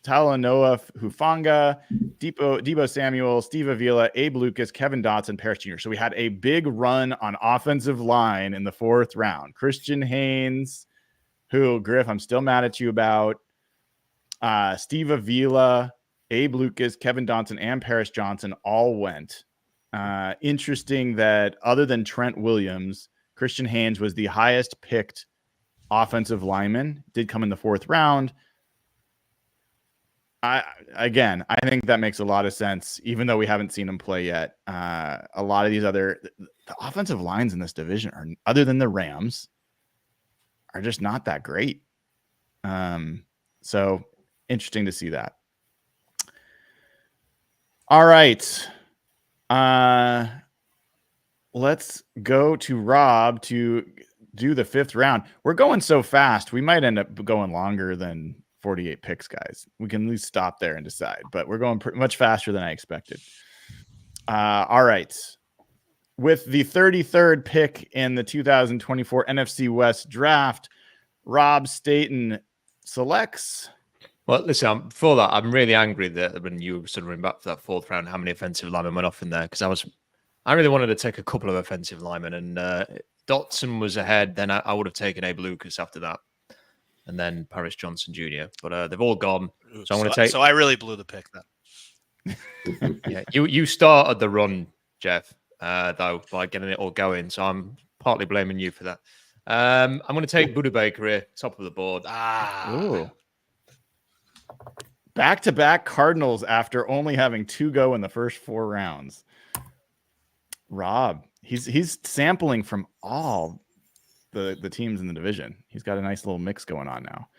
Talanoa Hufanga, Debo Samuel, Steve Avila, Abe Lucas, Kevin Dotson, Parrish Jr. So we had a big run on offensive line in the fourth round. Christian Haynes, who, Griff, I'm still mad at you about. Steve Avila, Abe Lucas, Kevin Dotson, and Paris Johnson all went. Interesting that other than Trent Williams, Christian Haynes was the highest picked offensive lineman, did come in the fourth round. I think that makes a lot of sense, even though we haven't seen him play yet. A lot of these the offensive lines in this division are, other than the Rams, are just not that great. So interesting to see that. All right. Let's go to Rob to do the fifth round. We're going so fast, we might end up going longer than 48 picks, guys. We can at least stop there and decide, but we're going much faster than I expected. All right. With the 33rd pick in the 2024 NFC West draft, Rob Staton selects. Well, listen, before that, I'm really angry that when you were sort of running back for that fourth round, how many offensive linemen went off in there, because I really wanted to take a couple of offensive linemen, and Dotson was ahead. Then I would have taken Abe Lucas after that, and then Paris Johnson Jr. But they've all gone. So I'm going to take. So I really blew the pick then. Yeah, you started the run, Jeff, though, by getting it all going. So I'm partly blaming you for that. I'm going to take Budda Baker here, top of the board. Ooh. Back-to-back Cardinals after only having 2 go in the first 4 rounds. Rob, he's sampling from all the teams in the division. He's got a nice little mix going on now.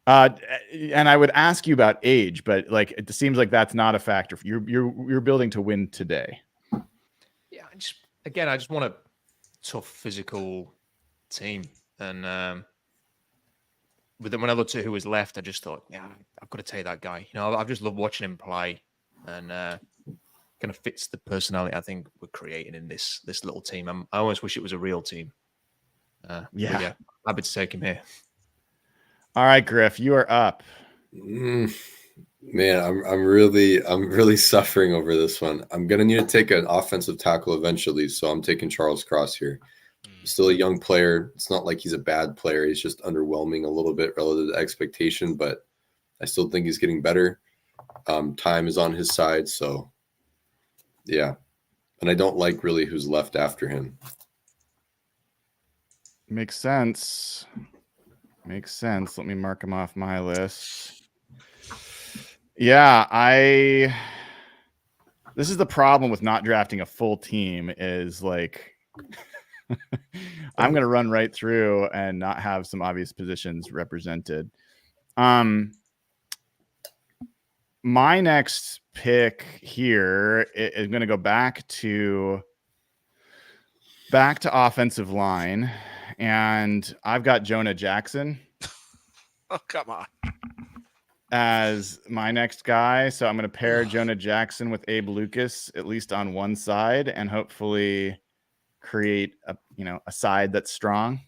And I would ask you about age, but like it seems like that's not a factor. You're building to win today. Yeah, I just want a tough physical team, and when I looked at who was left, I just thought, yeah, I've got to take that guy. You know, I've just loved watching him play, and kind of fits the personality I think we're creating in this little team. I almost wish it was a real team. Yeah, happy to take him here. All right, Griff, you are up. Man, I'm really suffering over this one. I'm gonna need to take an offensive tackle eventually, so I'm taking Charles Cross here. Still a young player. It's not like he's a bad player. He's just underwhelming a little bit relative to expectation, but I still think he's getting better. Time is on his side, so yeah. And I don't like really who's left after him. Makes sense. Makes sense. Let me mark him off my list. Yeah, this is the problem with not drafting a full team is like I'm going to run right through and not have some obvious positions represented. My next pick here is going to go back to offensive line, and I've got Jonah Jackson. Oh, come on. As my next guy. So I'm going to pair Jonah Jackson with Abe Lucas, at least on one side, and hopefully create a side that's strong.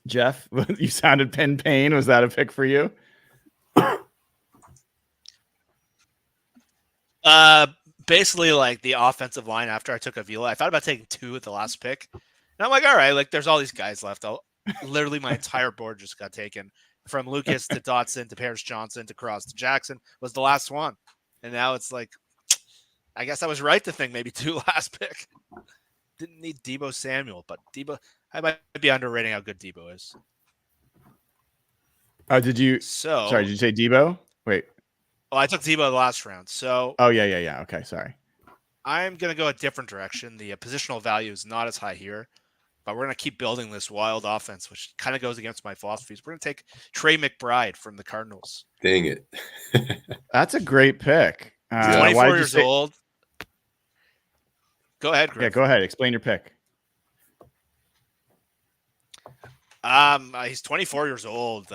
Jeff, you sounded in pain. Was that a pick for you? Basically like the offensive line after I took Avila, I thought about taking 2 at the last pick. And I'm like, all right, like there's all these guys left. Literally my entire board just got taken. From Lucas to Dotson to Paris Johnson to Cross to Jackson was the last one. And now it's like, I guess I was right to think maybe 2 last pick. Didn't need Deebo Samuel, but Deebo, I might be underrating how good Deebo is. Oh, sorry, did you say Deebo? Wait. Oh, I took Deebo the last round. So. Oh, yeah. Okay, sorry. I'm going to go a different direction. The positional value is not as high here. But we're going to keep building this wild offense, which kind of goes against my philosophies. We're going to take Trey McBride from the Cardinals. Dang it. That's a great pick. 24 years old. Go ahead, Griff. Yeah, go ahead. Explain your pick. He's 24 years old.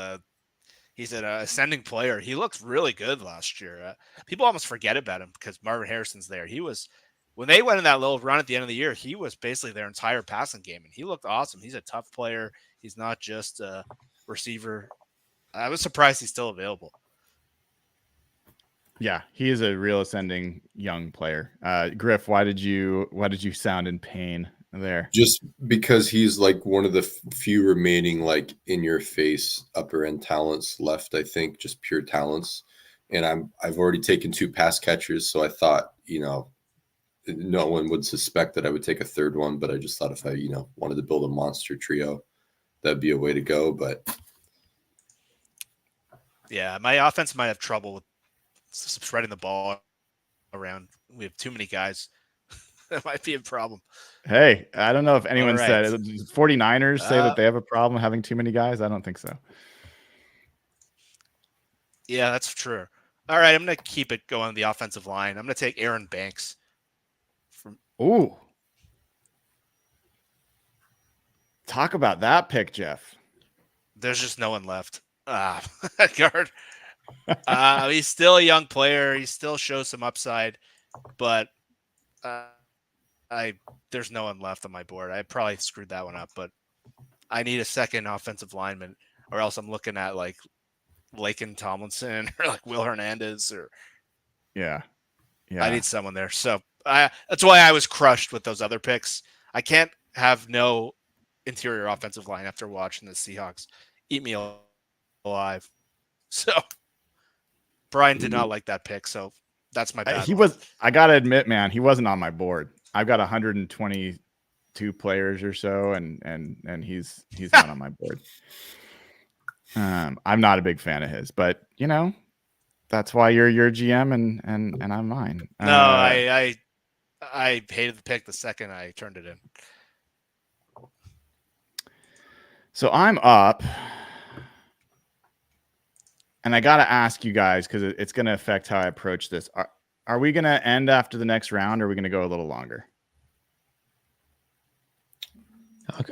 He's an ascending player. He looked really good last year. People almost forget about him because Marvin Harrison's there. When they went in that little run at the end of the year, he was basically their entire passing game, and he looked awesome. He's a tough player. He's not just a receiver. I was surprised he's still available. Yeah, he is a real ascending young player. Griff, why did you sound in pain there? Just because he's like one of the few remaining like in your face upper end talents left, I think, just pure talents. And I've already taken 2 pass catchers, so I thought, no one would suspect that I would take a third one, but I just thought if I, wanted to build a monster trio, that'd be a way to go. But yeah, my offense might have trouble with spreading the ball around. We have too many guys. That might be a problem. Hey, I don't know if anyone said 49ers say that they have a problem having too many guys. I don't think so. Yeah, that's true. All right, I'm going to keep it going on the offensive line. I'm going to take Aaron Banks. Ooh. Talk about that pick, Jeff. There's just no one left. Guard. He's still a young player. He still shows some upside, but there's no one left on my board. I probably screwed that one up, but I need a second offensive lineman, or else I'm looking at like Laken Tomlinson or like Will Hernandez or yeah. I need someone there. So that's why I was crushed with those other picks. I can't have no interior offensive line after watching the Seahawks eat me alive. So Brian did not like that pick. So that's my bad. I got to admit, man, he wasn't on my board. I've got 122 players or so, and he's not on my board. I'm not a big fan of his, but that's why you're your GM and I'm mine. No, I hated the pick the second I turned it in. So I'm up, and I got to ask you guys because it's going to affect how I approach this. Are we going to end after the next round, or are we going to go a little longer?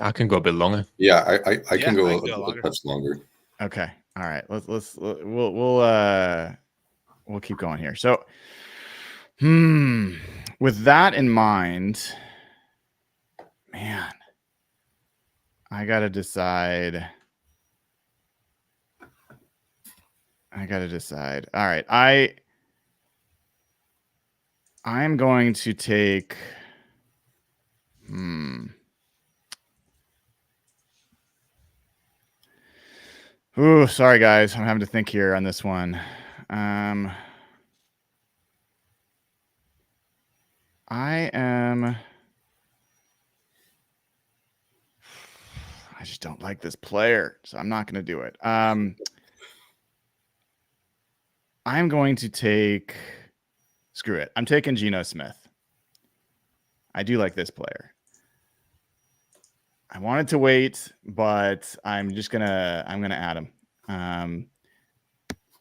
I can go a bit longer. Yeah, I can go a touch longer. Okay. All right. We'll keep going here. So, with that in mind, man, I gotta decide. All right, I'm going to take. Ooh, sorry guys, I'm having to think here on this one. I just don't like this player, so I'm not going to do it. I'm going to take. Screw it. I'm taking Geno Smith. I do like this player. I wanted to wait, but I'm gonna add him.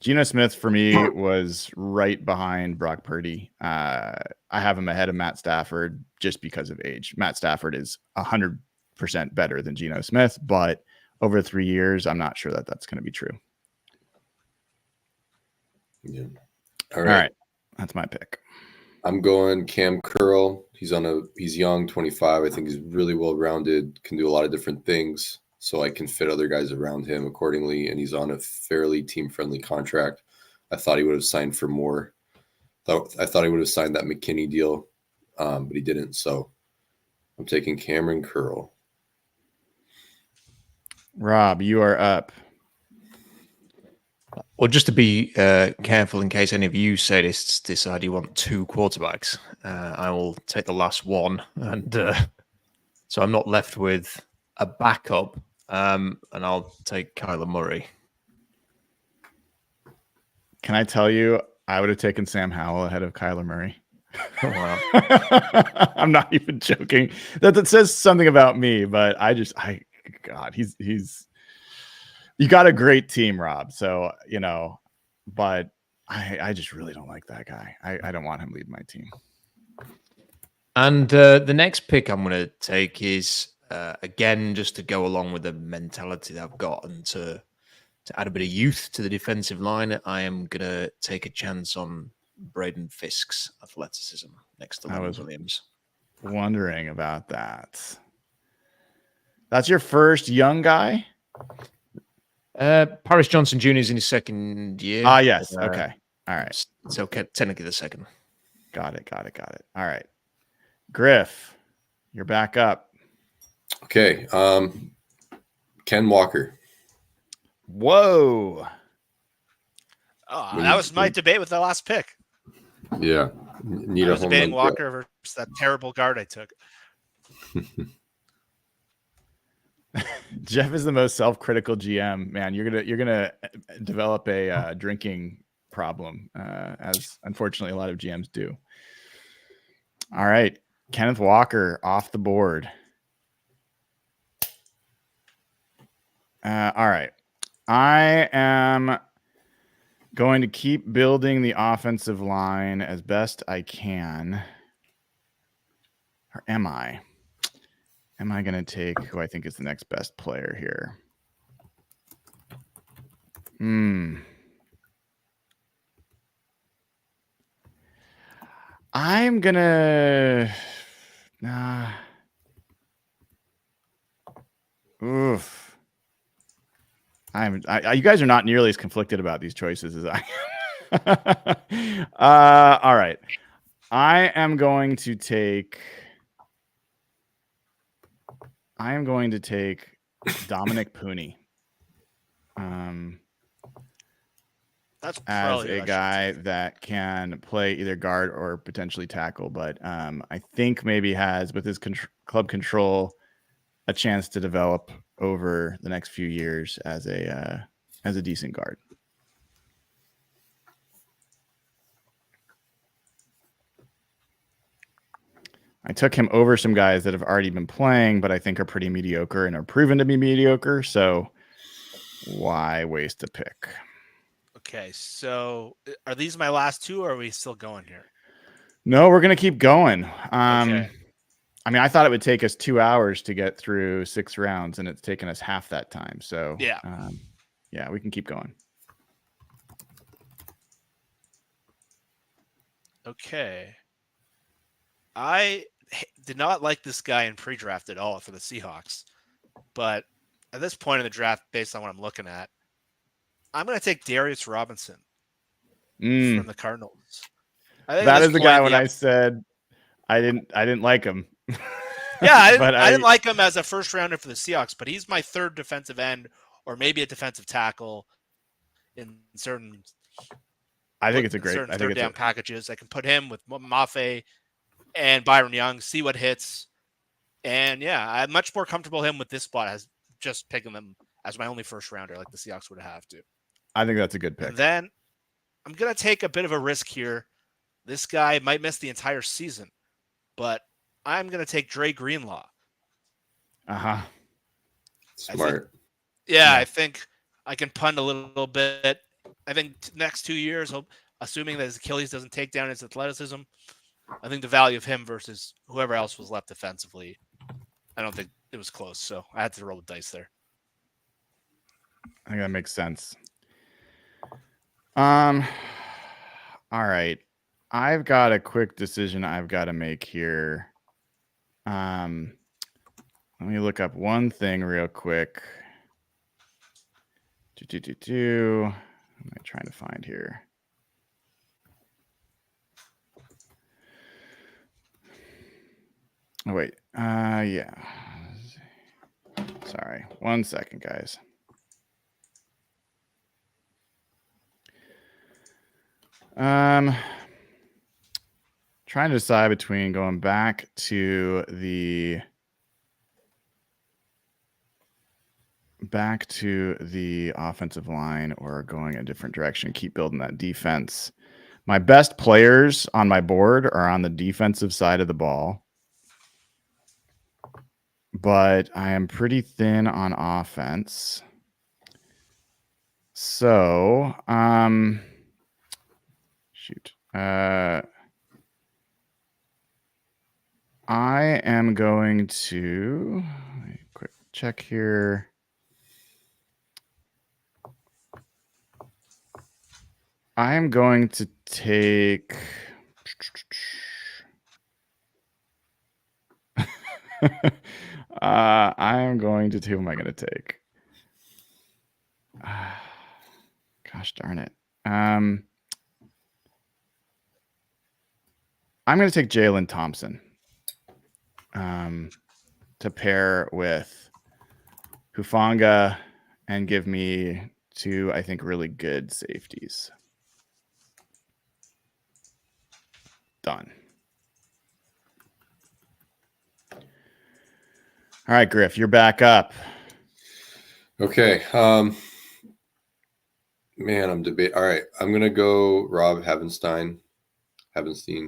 Geno Smith for me was right behind Brock Purdy. I have him ahead of Matt Stafford just because of age. Matt Stafford is 100% better than Geno Smith, but over 3 years, I'm not sure that that's going to be true. Yeah. All right. That's my pick. I'm going Cam Curl. He's young, 25. I think he's really well-rounded, can do a lot of different things. So I can fit other guys around him accordingly. And he's on a fairly team-friendly contract. I thought he would have signed for more. I thought he would have signed that McKinney deal, but he didn't. So I'm taking Cameron Curl. Rob, you are up. Well, just to be careful in case any of you sadists decide you want 2 quarterbacks, I will take the last one. And so I'm not left with a backup, and I'll take Kyler Murray. Can I tell you, I would have taken Sam Howell ahead of Kyler Murray. Oh, wow. I'm not even joking. That says something about me, but God, he's you got a great team, Rob. So, but I just really don't like that guy. I don't want him leading my team. And the next pick I'm going to take is, again, just to go along with the mentality that I've got and to add a bit of youth to the defensive line, I am going to take a chance on Braden Fisk's athleticism next to Leonard Williams. Wondering about that. That's your first young guy? Paris Johnson Jr. is in his second year. Yes. Okay. All right. So technically the second. Got it. All right. Griff, you're back up. Okay. Ken Walker. Whoa. Oh, that was my debate with the last pick. Yeah. I was debating Walker versus that terrible guard I took. Jeff is the most self-critical GM, man. You're gonna develop a drinking problem, as unfortunately a lot of GMs do. All right, Kenneth Walker off the board. All right, I am going to keep building the offensive line as best I can. Or am I? Am I going to take who I think is the next best player here? I'm going to... Oof. You guys are not nearly as conflicted about these choices as I am. All right. I am going to take Dominic Pooney. That's as a guy that can play either guard or potentially tackle, but I think maybe has, with his club control, a chance to develop over the next few years as a decent guard. I took him over some guys that have already been playing, but I think are pretty mediocre and are proven to be mediocre. So why waste a pick? Okay, so are these my last 2, or are we still going here? No, we're going to keep going. Okay. I mean, I thought it would take us 2 hours to get through 6 rounds, and it's taken us half that time. So yeah, we can keep going. Okay. I did not like this guy in pre-draft at all for the Seahawks. But at this point in the draft, based on what I'm looking at, I'm going to take Darius Robinson from the Cardinals. I think That at this is the point, guy when I said I didn't like him. Yeah, I didn't like him as a first rounder for the Seahawks, but he's my third defensive end or maybe a defensive tackle in certain I think it's a great certain third down packages. I can put him with Mafe and Byron Young, see what hits. And yeah, I'm much more comfortable him with this spot as just picking them as my only first rounder, like the Seahawks would have to. I think that's a good pick. And then I'm going to take a bit of a risk here. This guy might miss the entire season, but I'm going to take Dre Greenlaw. Uh-huh. Smart. I think I can punt a little bit. I think next 2 years, assuming that his Achilles doesn't take down his athleticism, I think the value of him versus whoever else was left defensively, I don't think it was close. So I had to roll the dice there. I think that makes sense. All right. I've got a quick decision I've got to make here. Let me look up one thing real quick. What am I trying to find here? Oh, wait. Yeah. Sorry. 1 second, guys. Trying to decide between going back to the offensive line or going a different direction, keep building that defense. My best players on my board are on the defensive side of the ball, but I am pretty thin on offense. So, shoot. I am going to quick check here. I am going to take I am going to who am I going to take? Gosh darn it. I'm going to take Jalen Thompson to pair with Hufanga and give me two, I think, really good safeties. Done. All right, Griff, you're back up. Okay. Man, I'm debating. All right, I'm gonna go Rob Havenstein.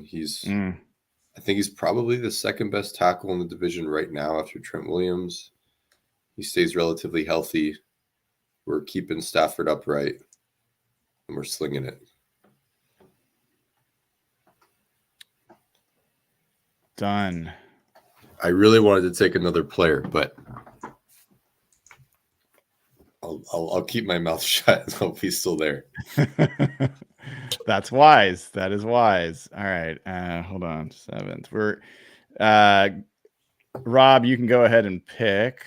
He's I think he's probably the second best tackle in the division right now after Trent Williams. He stays relatively healthy. We're keeping Stafford upright, and we're slinging it. Done. I really wanted to take another player, but I'll keep my mouth shut and hope he's still there. That's wise. That is wise. All right. Hold on. 7th. We're Rob, you can go ahead and pick.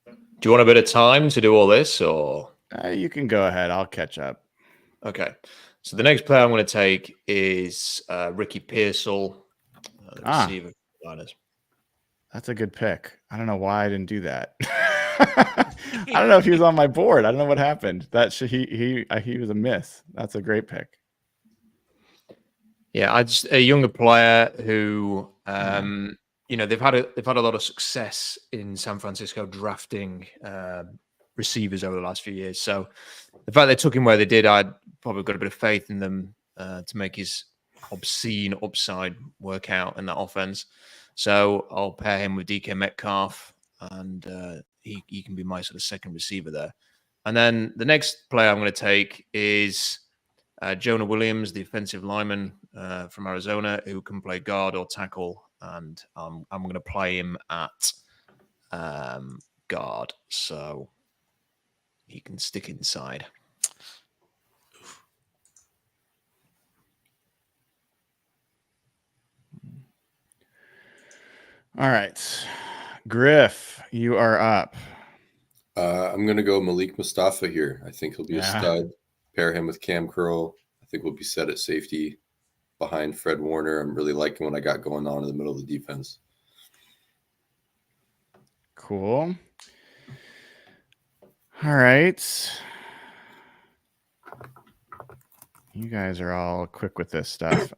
Do you want a bit of time to do all this, or You can go ahead. I'll catch up. okay? So the next player I'm going to take is Ricky Pearsall, the receiver. That's a good pick. I don't know why I didn't do that. I don't know if he was on my board. I don't know what happened. He was a miss. That's a great pick. Yeah, a younger player who they've had a lot of success in San Francisco drafting receivers over the last few years. So the fact they took him where they did, I'd probably got a bit of faith in them to make his obscene upside work out in that offense. So I'll pair him with DK Metcalf, and he can be my sort of second receiver there. And then the next player I'm going to take is Jonah Williams, the offensive lineman from Arizona, who can play guard or tackle, and I'm going to play him at guard, so he can stick inside. All right. Griff, you are up. I'm going to go Malik Mustafa here. I think he'll be a stud. Pair him with Cam Curl. I think we'll be set at safety behind Fred Warner. I'm really liking what I got going on in the middle of the defense. Cool. All right. You guys are all quick with this stuff.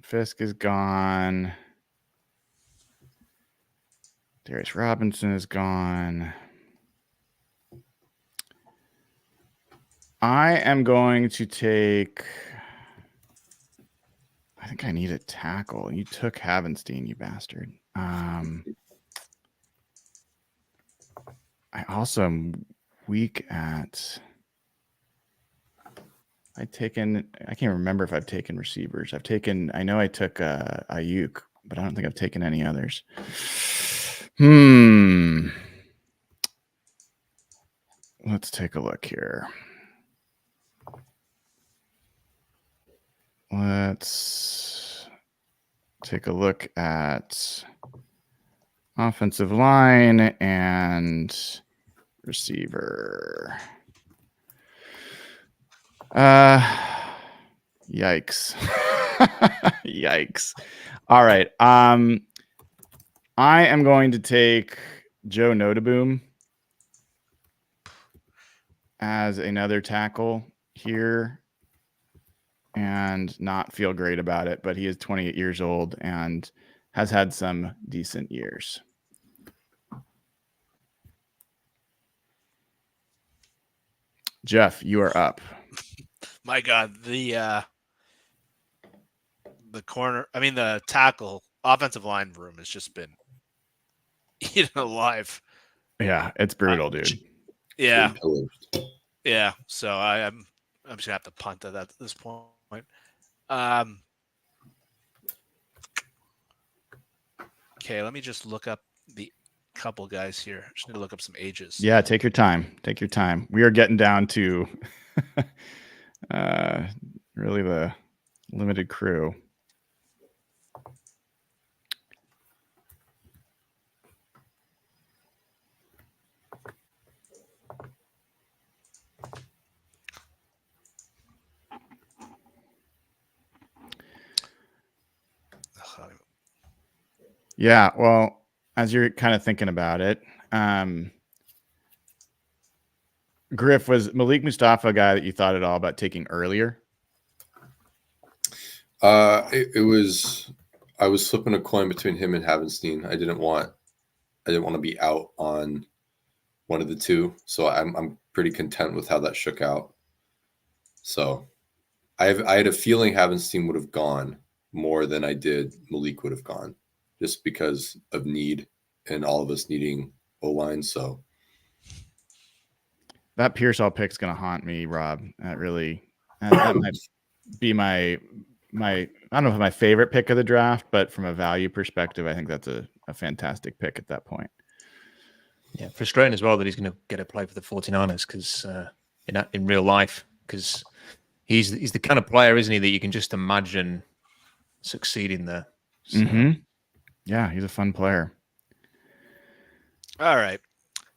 Fisk is gone. Darius Robinson is gone. I am going to take... I think I need a tackle. You took Havenstein, you bastard. I also am weak at... I can't remember if I've taken receivers. I know I took Ayuk, but I don't think I've taken any others. Let's take a look here. Let's take a look at offensive line and receiver. Yikes. Yikes. All right. I am going to take Joe Notaboom as another tackle here and not feel great about it, but he is 28 years old and has had some decent years. Jeff, you are up. My God, the tackle offensive line room has just been eaten alive. Yeah, it's brutal, dude. Yeah. Yeah. So I'm just gonna have to punt at this point. Okay, let me just look up the couple guys here. Just need to look up some ages. Yeah, take your time. Take your time. We are getting down to really the limited crew. Yeah, well, as you're kind of thinking about it, Griff, was Malik Mustafa a guy that you thought at all about taking earlier? It was. I was flipping a coin between him and Havenstein. I didn't want to be out on one of the two, so I'm pretty content with how that shook out. So I had a feeling Havenstein would have gone more than I did Malik would have gone, just because of need and all of us needing O-line. So that Pearsall pick's going to haunt me, Rob. That might be my I don't know if my favorite pick of the draft, but from a value perspective, I think that's a fantastic pick at that point. Yeah, frustrating as well that he's going to get a play for the 49ers because in real life, because he's the kind of player, isn't he, that you can just imagine succeeding there. So. Mm-hmm. Yeah, he's a fun player. All right.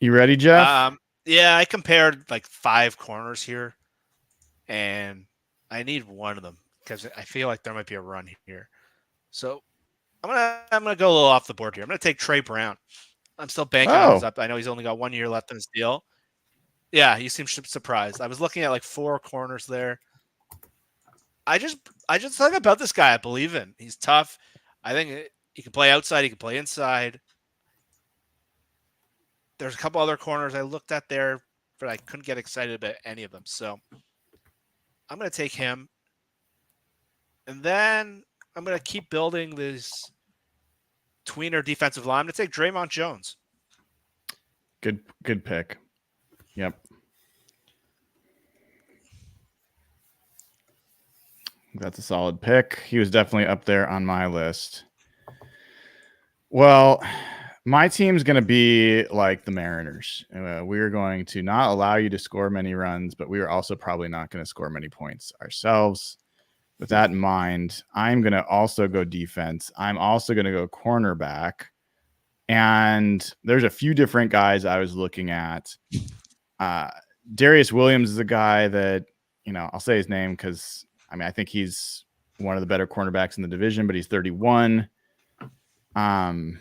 You ready, Jeff? Yeah, I compared like 5 corners here, and I need one of them because I feel like there might be a run here. So I'm gonna go a little off the board here. I'm gonna take Trey Brown. I'm still banking on his up. I know he's only got 1 year left in his deal. Yeah, he seems surprised. I was looking at like 4 corners there. I just thought about this guy. I believe in. He's tough. I think he can play outside. He can play inside. There's a couple other corners I looked at there, but I couldn't get excited about any of them. So I'm going to take him. And then I'm going to keep building this tweener defensive line. I'm going to take Draymond Jones. Good pick. Yep. That's a solid pick. He was definitely up there on my list. Well, my team's going to be like the Mariners. We are going to not allow you to score many runs, but we are also probably not going to score many points ourselves. With that in mind, I'm going to also go defense. I'm also going to go cornerback. And there's a few different guys I was looking at. Darius Williams is a guy that, I'll say his name because, I think he's one of the better cornerbacks in the division, but he's 31. There's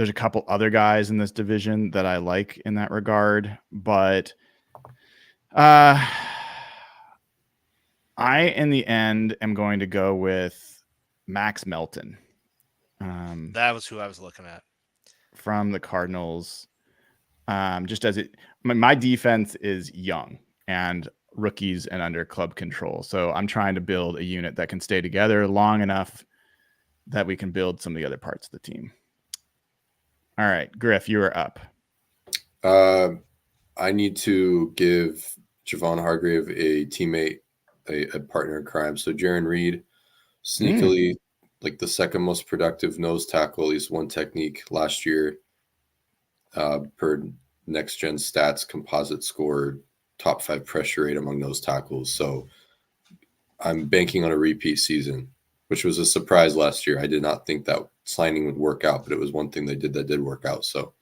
a couple other guys in this division that I like in that regard, but I, in the end, am going to go with Max Melton. That was who I was looking at. From the Cardinals. Just as my defense is young and rookies and under club control. So I'm trying to build a unit that can stay together long enough that we can build some of the other parts of the team. All right, Griff, you are up. I need to give Javon Hargrave a teammate, a partner in crime. So Jaron Reed, sneakily, like the second most productive nose tackle, at least one technique last year, per Next Gen Stats composite score, top 5 pressure rate among nose tackles. So I'm banking on a repeat season, which was a surprise last year. I did not think that signing would work out, but it was one thing they did that did work out. So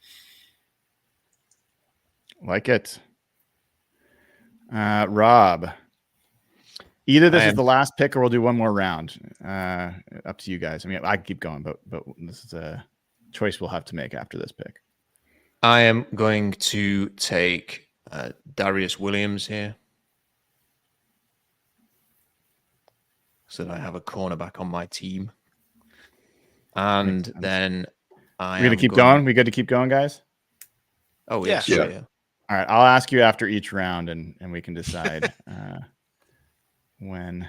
like it. Rob, either this is the last pick or we'll do one more round. Up to you guys. I can keep going, but this is a choice we'll have to make after this pick. I am going to take Darius Williams here, so that I have a cornerback on my team. And then we're going to keep going. We good to keep going, guys? Oh, yeah. Sure, yeah. All right. I'll ask you after each round and we can decide when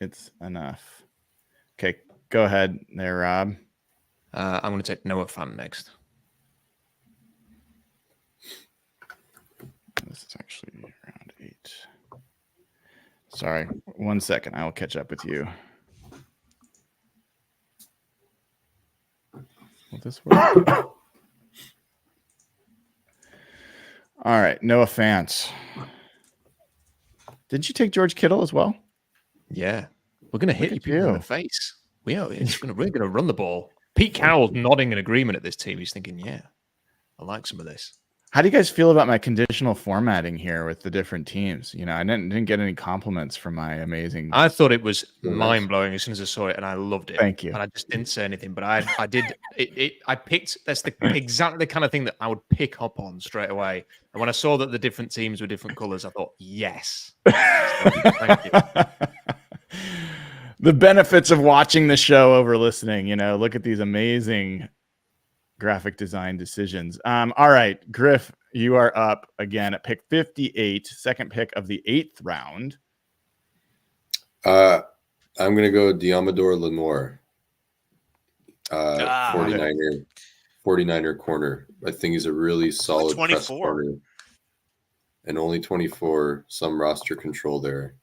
it's enough. Okay. Go ahead there, Rob. I'm going to take Noah Fant next. This is actually round 8. Sorry. 1 second. I will catch up with you. Will this work? All right. Noah Fant. Didn't you take George Kittle as well? Yeah. We're going to hit you in the face. We are. We're going to run the ball. Pete Carroll's nodding in agreement at this team. He's thinking, yeah, I like some of this. How do you guys feel about my conditional formatting here with the different teams? I didn't get any compliments from my amazing. I thought it was mind blowing as soon as I saw it, and I loved it. Thank you. And I just didn't say anything, but I did. I picked. That's exactly the kind of thing that I would pick up on straight away. And when I saw that the different teams were different colors, I thought, yes. Thank you. The benefits of watching the show over listening. Look at these amazing graphic design decisions. All right, Griff, you are up again at pick 58, second pick of the 8th round. I'm going to go Diamador Lenoir, 49er corner. I think he's a really solid press corner. And only 24, some roster control there.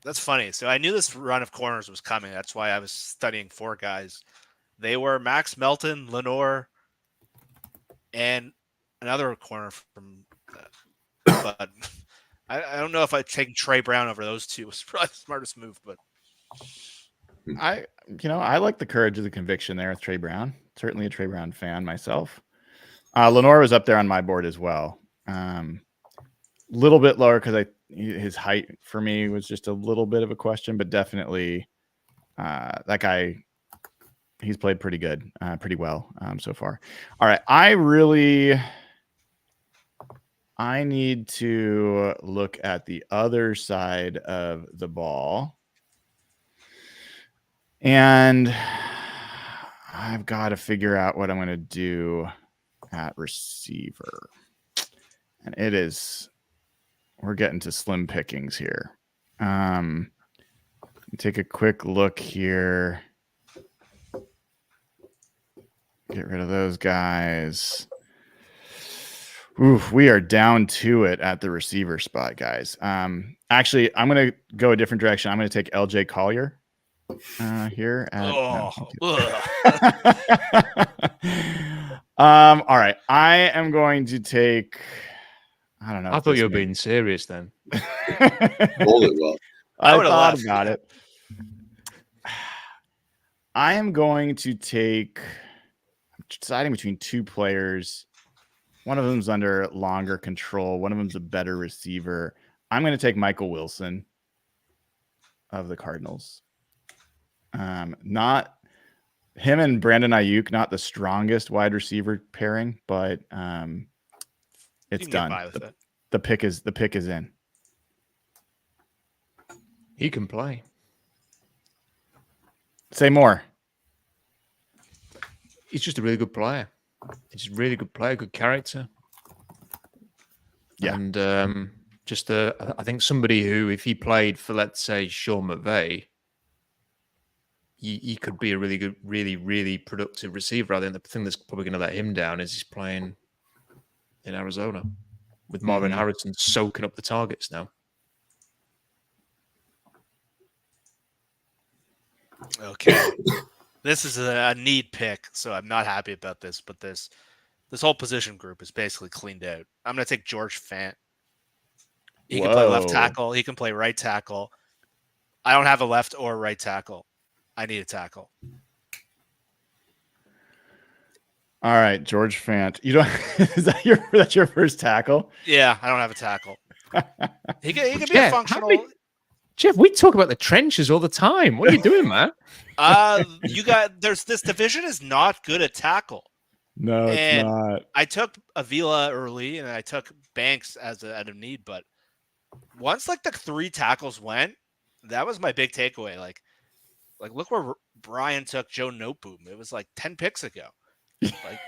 That's funny. So I knew this run of corners was coming. That's why I was studying 4 guys. They were Max Melton, Lenoir, and another corner from. But I don't know if I'd take Trey Brown over those two. It was probably the smartest move, but I like the courage of the conviction there with Trey Brown. Certainly a Trey Brown fan myself. Lenoir was up there on my board as well. Little bit lower because his height for me was just a little bit of a question, but definitely that guy. He's played pretty good, pretty well so far. All right. I need to look at the other side of the ball. And I've got to figure out what I'm going to do at receiver. And we're getting to slim pickings here. Take a quick look here. Get rid of those guys. Oof, we are down to it at the receiver spot, guys. Actually, I'm going to go a different direction. I'm going to take LJ Collier here. All right. I am going to take. I don't know. I thought you were being serious then. Hold it well. I thought about it. I am going to take deciding between two players. One of them's under longer control. One of them's a better receiver. I'm going to take Michael Wilson of the Cardinals. Not him and Brandon Ayuk, not the strongest wide receiver pairing, but it's done. The pick is in. He can play. Say more. He's just a really good player. He's a really good player, good character. Yeah. And I think somebody who, if he played for, let's say, Sean McVay, he could be a really good, really, really productive receiver. I think the thing that's probably going to let him down is he's playing in Arizona with Marvin Harrison soaking up the targets now. Okay. This is a need pick, so I'm not happy about this, but this whole position group is basically cleaned out. I'm going to take George Fant. He can play left tackle. He can play right tackle. I don't have a left or right tackle. I need a tackle. All right, George Fant. You don't that's your first tackle? Yeah, I don't have a tackle. He can be a functional. Jeff, we talk about the trenches all the time. What are you doing, man? This division is not good at tackle. No, it's not. I took Avila early and I took Banks out of need, but once like the 3 tackles went, that was my big takeaway. Like look where Brian took Joe Noteboom. It was like 10 picks ago. Like,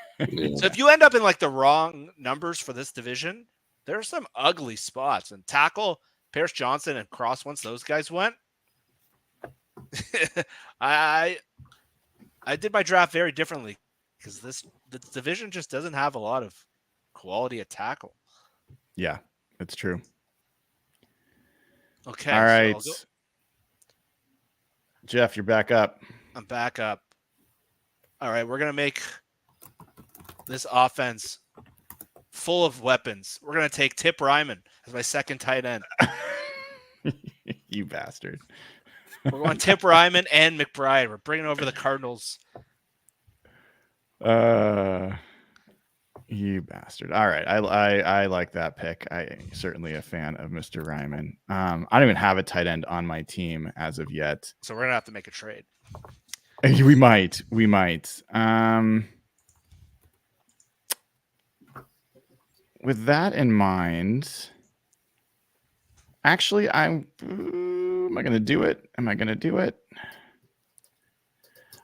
so if you end up in like the wrong numbers for this division, there are some ugly spots. And tackle, Paris Johnson and Cross, once those guys went, I did my draft very differently because the division just doesn't have a lot of quality at tackle. Yeah, it's true. Okay. All right. So Jeff, you're back up. I'm back up. All right. We're going to make this offense full of weapons. We're going to take Tip Ryman as my second tight end. You bastard. We're going Tip Ryman and McBride. We're bringing over the Cardinals. You bastard. All right. I like that pick. I'm certainly a fan of Mr. Ryman. I don't even have a tight end on my team as of yet. So we're going to have to make a trade. We might. With that in mind, actually, am I going to do it?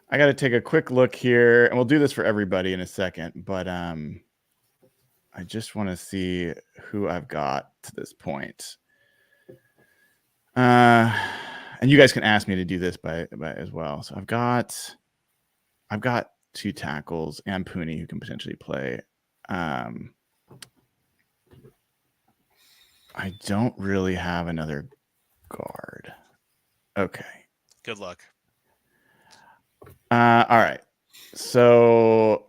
I got to take a quick look here, and we'll do this for everybody in a second, but I just want to see who I've got to this point. And you guys can ask me to do this by as well. So I've got 2 tackles and Pooney who can potentially play. I don't really have another guard. Okay. Good luck. All right. So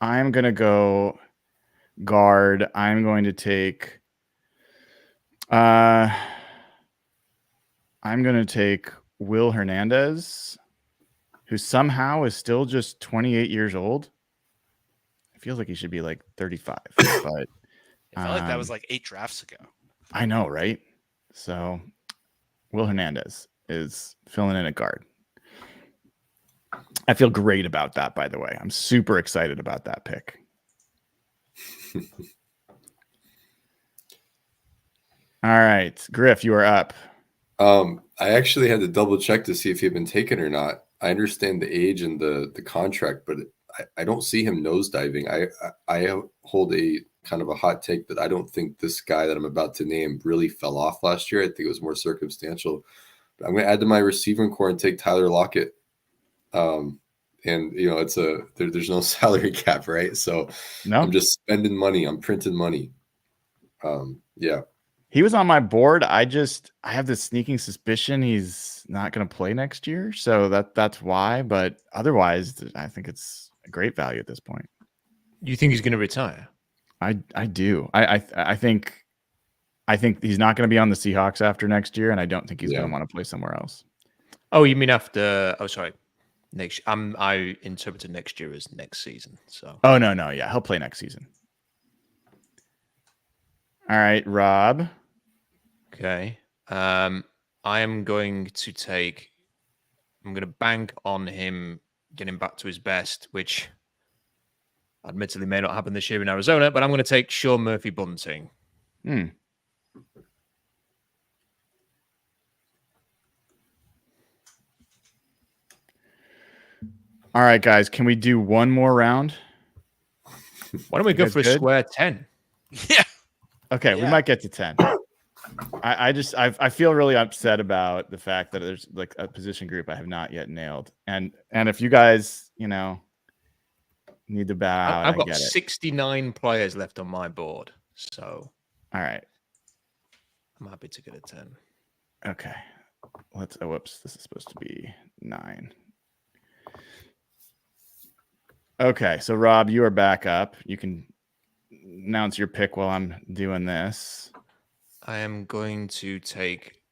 I'm going to go guard. I'm going to take Will Hernandez, who somehow is still just 28 years old. It feels like he should be like 35, but it felt like that was like 8 drafts ago. I know, right? So Will Hernandez is filling in at guard. I feel great about that, by the way. I'm super excited about that pick. All right, Griff, you are up. I actually had to double check to see if he had been taken or not. I understand the age and the contract, but I don't see him nosediving. I hold a kind of a hot take that I don't think this guy that I'm about to name really fell off last year. I think it was more circumstantial. But I'm going to add to my receiving core and take Tyler Lockett. And it's there's no salary cap, right? So no. I'm just spending money. I'm printing money. Yeah. He was on my board. I have this sneaking suspicion he's not going to play next year. So that's why, but otherwise I think it's a great value at this point. You think he's going to retire? I do. I think he's not going to be on the Seahawks after next year. And I don't think he's going to want to play somewhere else. Oh, you mean after, oh, sorry. next. I interpreted next year as next season. So. Oh no, yeah, he'll play next season. All right, Rob. Okay. I am going to bank on him getting back to his best, which admittedly may not happen this year in Arizona, but I'm going to take Sean Murphy Bunting. All right, guys, can we do one more round? Why don't we go for a square 10? Yeah. Okay, we might get to 10. I feel really upset about the fact that there's like a position group I have not yet nailed. And if you guys, need to bow out, I've got 69 players left on my board. So all right. I'm happy to get a 10. Okay. Whoops, this is supposed to be 9. Okay, so Rob, you are back up. You can announce your pick while I'm doing this. I am going to take.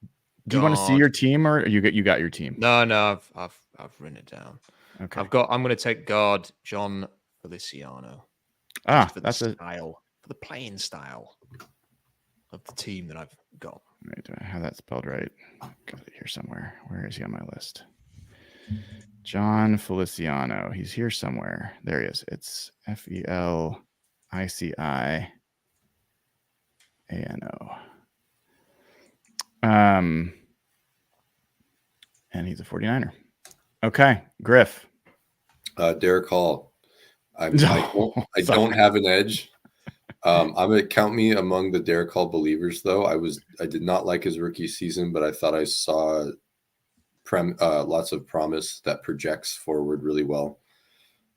Do you want to see your team, or you got your team? No, I've written it down. Okay. I'm going to take guard John Feliciano. For the playing style of the team that I've got. Wait, do I have that spelled right? Got it here somewhere. Where is he on my list? John Feliciano. He's here somewhere. There he is. It's Feliciano. And he's a 49er. Okay, Griff. Derek Hall. I don't have an edge. I'm gonna count me among the Derek Hall believers, though. I did not like his rookie season, but I thought I saw lots of promise that projects forward really well.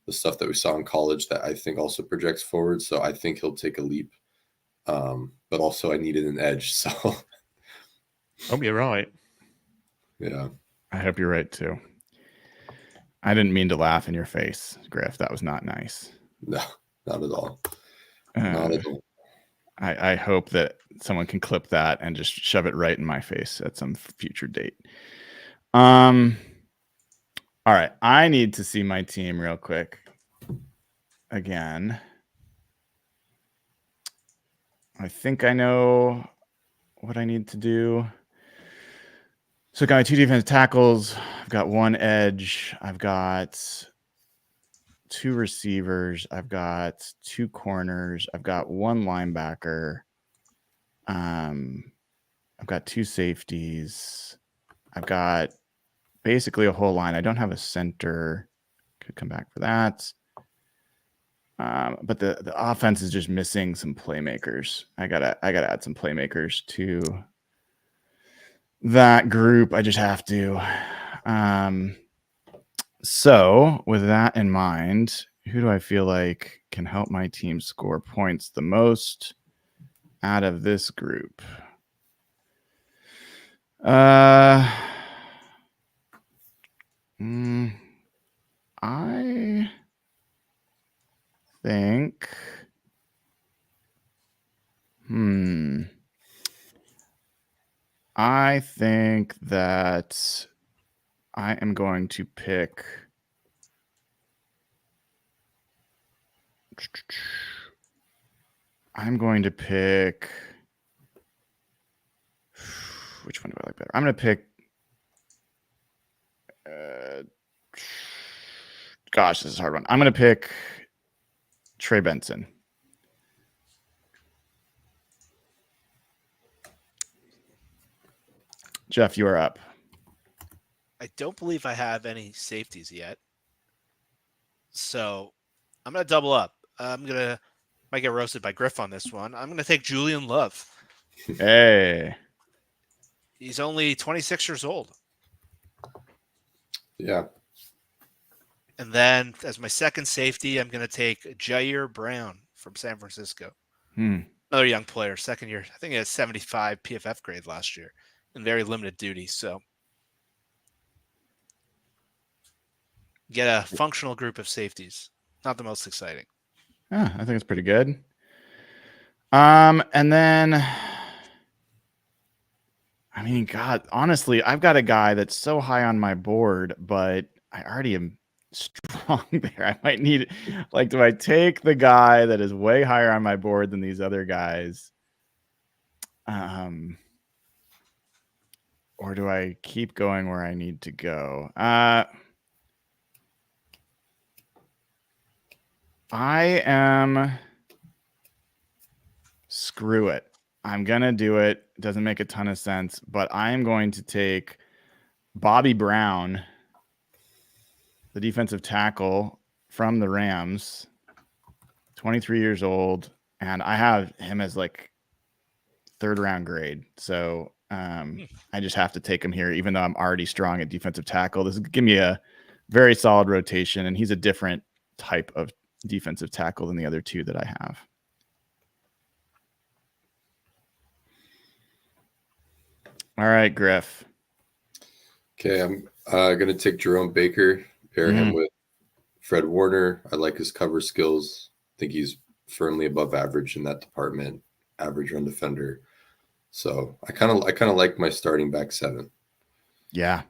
The stuff that we saw in college that I think also projects forward. So I think he'll take a leap. But also I needed an edge. So hope you're right. Yeah. I hope you're right too. I didn't mean to laugh in your face, Griff. That was not nice. No, not at all. Not at all. I hope that someone can clip that and just shove it right in my face at some future date. All right. I need to see my team real quick. Again. I think I know what I need to do. So I got my 2 defensive tackles. I've got 1 edge. I've got 2 receivers. I've got 2 corners. I've got 1 linebacker. I've got 2 safeties. I've got basically a whole line. I don't have a center. Could come back for that. But the offense is just missing some playmakers. I gotta add some playmakers to that group. I just have to. So with that in mind, who do I feel like can help my team score points the most out of this group? I think I think that I am going to pick which one do I like better? I'm going to pick gosh, this is a hard one. I'm going to pick Trey Benson. Jeff, you are up. I don't believe I have any safeties yet. So I'm going to double up. Might get roasted by Griff on this one. I'm going to take Julian Love. Hey. He's only 26 years old. Yeah. And then as my second safety, I'm going to take Jair Brown from San Francisco. Another young player, second year. I think he had 75 PFF grade last year in very limited duty. So get a functional group of safeties. Not the most exciting. Yeah, I think it's pretty good. And then, I mean, God, honestly, I've got a guy that's so high on my board, but I already am strong there. I might need, like, do I take the guy that is way higher on my board than these other guys? Or do I keep going where I need to go? Screw it. I'm going to do it. It doesn't make a ton of sense, but I am going to take Bobby Brown, the defensive tackle from the Rams, 23 years old, and I have him as like 3rd round grade. So I just have to take him here, even though I'm already strong at defensive tackle. This is give me a very solid rotation, and he's a different type of defensive tackle than the other two that I have. All right, Griff. Okay, I'm going to take Jerome Baker, pair him with Fred Warner. I like his cover skills. I think he's firmly above average in that department, average run defender. So I kind of like my starting back 7. Yeah,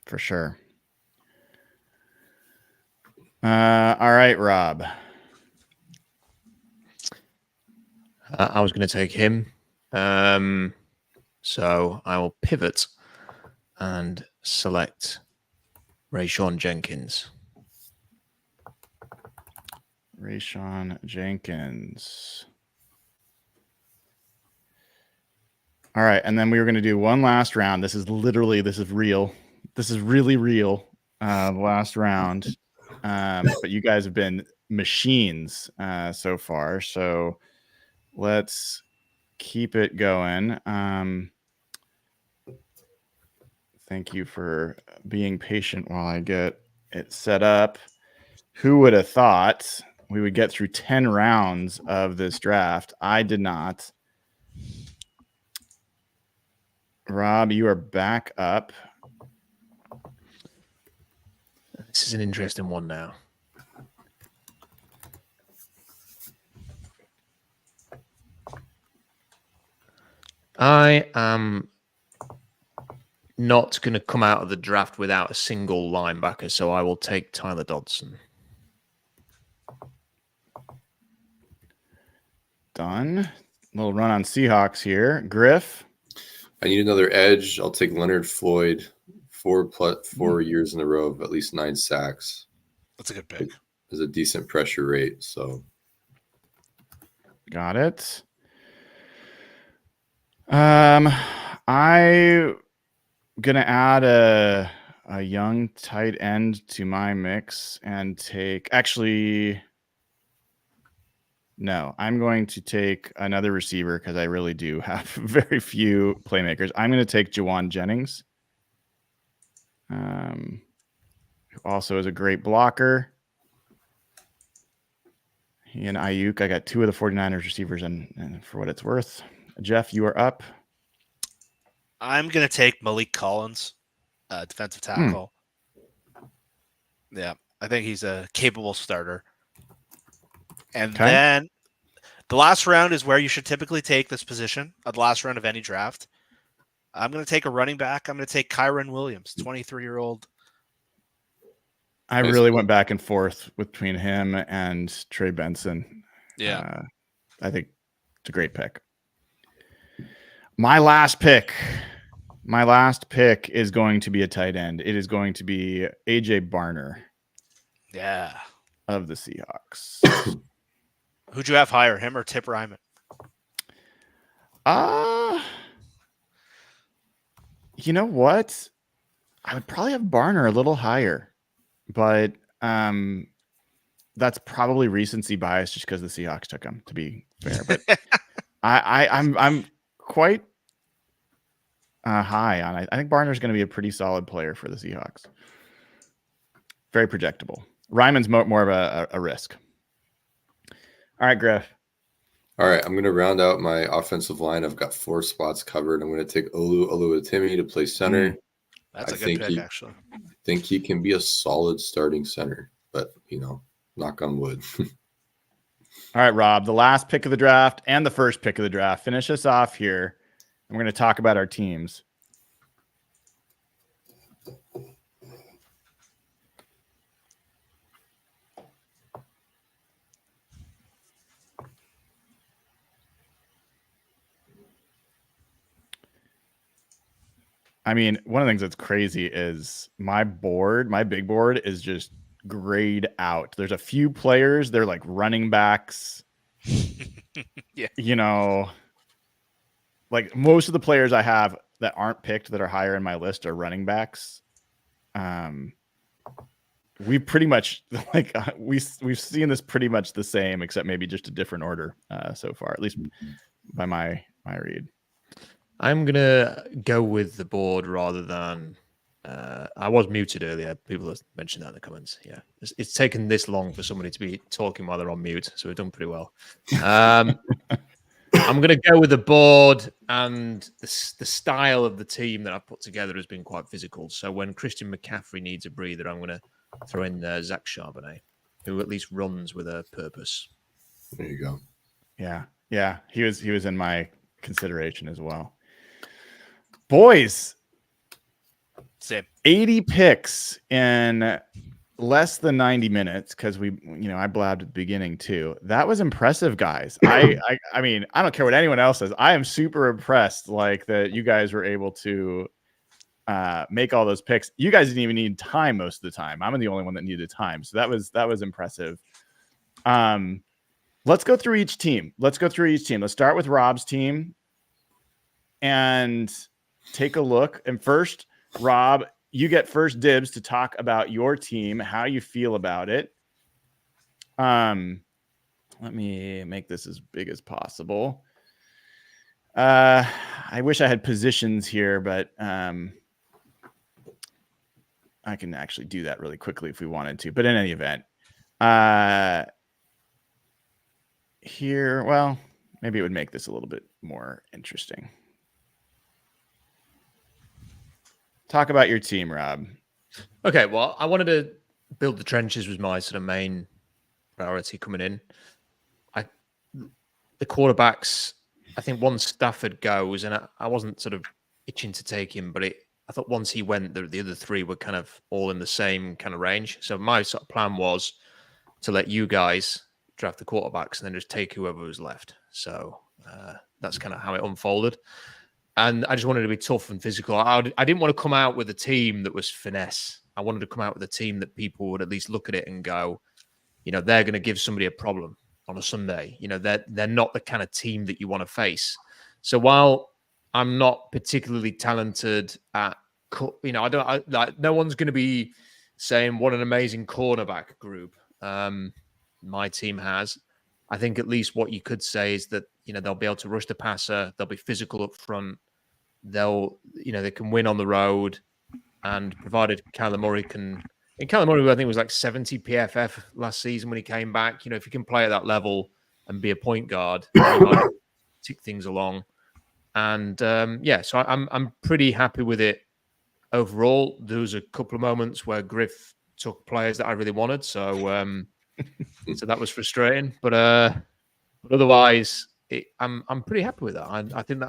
for sure. All right, Rob. I was going to take him. So I will pivot and select Rayshawn Jenkins. Rayshawn Jenkins. All right, and then we were going to do one last round. This is real. This is really real. Last round. But you guys have been machines so far. So let's keep it going. Thank you for being patient while I get it set up. Who would have thought we would get through 10 rounds of this draft? I did not. Rob, you are back up. This is an interesting one now. I am not going to come out of the draft without a single linebacker, so I will take Tyler Dodson. Done. Little run on Seahawks here. Griff. I need another edge. I'll take Leonard Floyd. 4 years in a row of at least 9 sacks. That's a good pick. There's a decent pressure rate. So got it. I gonna add a young tight end to my mix and take no, I'm going to take another receiver because I really do have very few playmakers. I'm going to take Jawan Jennings, who also is a great blocker. He and Ayuk. I got 2 of the 49ers receivers, and for what it's worth. Jeff, you are up. I'm going to take Malik Collins, defensive tackle. Yeah, I think he's a capable starter. And then the last round is where you should typically take this position, the last round of any draft. I'm going to take a running back. I'm going to take Kyron Williams, 23-year-old. I really went back and forth between him and Trey Benson. Yeah. I think it's a great pick. My last pick is going to be a tight end. It is going to be AJ Barner. Yeah. Of the Seahawks. Who'd you have higher, him or Tip Ryman? You know what? I would probably have Barner a little higher, but that's probably recency bias just because the Seahawks took him, to be fair. But I'm quite high on it. I think Barner's going to be a pretty solid player for the Seahawks. Very projectable. Ryman's more of a risk. All right, Griff. All right, I'm going to round out my offensive line. I've got 4 spots covered. I'm going to take Oluwatimi to play center. That's a good pick, actually. I think he can be a solid starting center, but, knock on wood. All right, Rob, the last pick of the draft and the first pick of the draft. Finish us off here. And we're going to talk about our teams. I mean, one of the things that's crazy is my big board is just grayed out. There's a few players, they're like running backs. Yeah. You know, like most of the players I have that aren't picked that are higher in my list are running backs. We pretty much like we've seen this pretty much the same, except maybe just a different order so far, at least by my read. I'm gonna go with the board rather than. I was muted earlier. People have mentioned that in the comments. Yeah, it's taken this long for somebody to be talking while they're on mute, so we've done pretty well. I'm going to go with the board, and the style of the team that I've put together has been quite physical. So when Christian McCaffrey needs a breather, I'm going to throw in Zach Charbonnet, who at least runs with a purpose. There you go. Yeah. He was in my consideration as well. Boys, Same. 80 picks in less than 90 minutes because I blabbed at the beginning too. That was impressive, guys. I mean, I don't care what anyone else says. I am super impressed, like that you guys were able to make all those picks. You guys didn't even need time most of the time. I'm the only one that needed time, so that was impressive. Let's go through each team. Let's start with Rob's team and take a look. And first, Rob, you get first dibs to talk about your team, how you feel about it. Let me make this as big as possible. I wish I had positions here, but I can actually do that really quickly if we wanted to. But in any event, here, well, maybe it would make this a little bit more interesting. Talk about your team, Rob. Okay, well, I wanted to build the trenches was my sort of main priority coming in. The quarterbacks, I think once Stafford goes, and I wasn't sort of itching to take him, but I thought once he went, the other three were kind of all in the same kind of range. So my sort of plan was to let you guys draft the quarterbacks and then just take whoever was left. So that's kind of how it unfolded. And I just wanted to be tough and physical. I didn't want to come out with a team that was finesse. I wanted to come out with a team that people would at least look at it and go, they're going to give somebody a problem on a Sunday. They're not the kind of team that you want to face. So while I'm not particularly talented at, no one's going to be saying what an amazing cornerback group my team has. I think at least what you could say is that, they'll be able to rush the passer. They'll be physical up front. They can win on the road, and provided Kyler Murray can. And Kyler Murray, I think, was like 70 PFF last season when he came back. If he can play at that level and be a point guard, he might tick things along. And so I'm pretty happy with it overall. There was a couple of moments where Griff took players that I really wanted, so so that was frustrating. But otherwise, I'm pretty happy with that. I think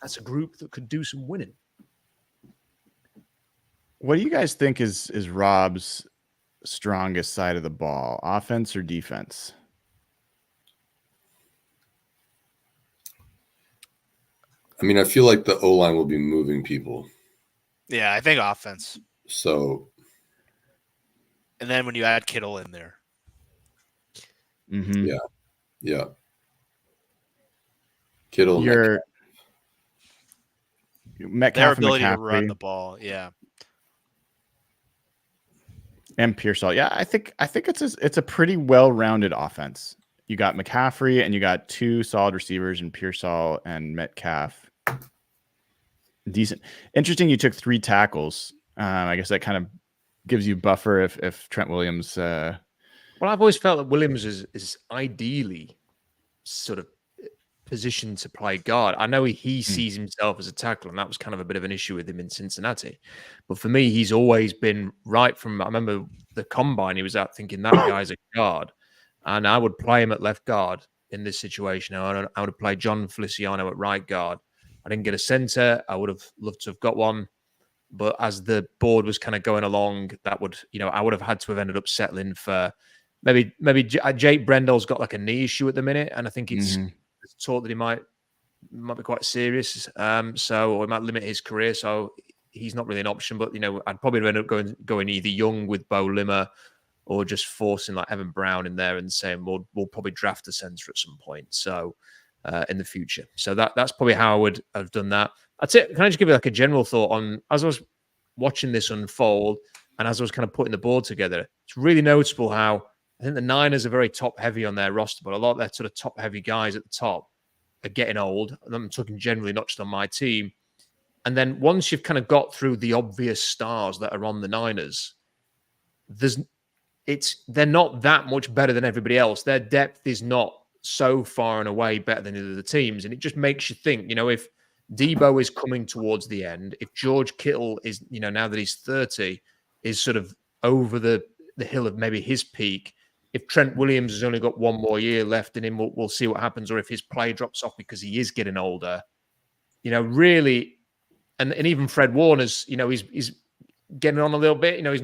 that's a group that could do some winning. What do you guys think is Rob's strongest side of the ball, offense or defense? I mean, I feel like the O-line will be moving people. Yeah, I think offense. So, and then when you add Kittle in there. Mm-hmm. Yeah. Kittle. Metcalf, their ability McCaffrey, to run the ball, yeah. And Pearsall. Yeah, I think it's a pretty well-rounded offense. You got McCaffrey and you got two solid receivers in Pearsall and Metcalf. Decent. Interesting you took 3 tackles. I guess that kind of gives you buffer if Trent Williams Well, I've always felt that Williams is ideally sort of positioned to play guard. I know he sees himself as a tackle, and that was kind of a bit of an issue with him in Cincinnati. But for me, he's always been right from, I remember the combine, he was out thinking that guy's a guard. And I would play him at left guard in this situation. I would have played John Feliciano at right guard. I didn't get a center. I would have loved to have got one. But as the board was kind of going along, that would, I would have had to have ended up settling for maybe Jake Brendel's got like a knee issue at the minute. And I think it's taught that he might might be quite serious. So it might limit his career. So he's not really an option. But I'd probably end up going either young with Bo Limmer, or just forcing like Evan Brown in there and saying we'll probably draft a center at some point. So in the future. So that's probably how I would have done that. That's it. Can I just give you like a general thought on, as I was watching this unfold and as I was kind of putting the board together, it's really noticeable how I think the Niners are very top heavy on their roster, but a lot of their sort of top heavy guys at the top are getting old. And I'm talking generally, not just on my team. And then once you've kind of got through the obvious stars that are on the Niners, they're not that much better than everybody else. Their depth is not so far and away better than the other teams. And it just makes you think, if Debo is coming towards the end, if George Kittle is, now that he's 30, is sort of over the hill of maybe his peak, if Trent Williams has only got one more year left in him, we'll see what happens. Or if his play drops off because he is getting older, really, and even Fred Warner's, he's getting on a little bit. He's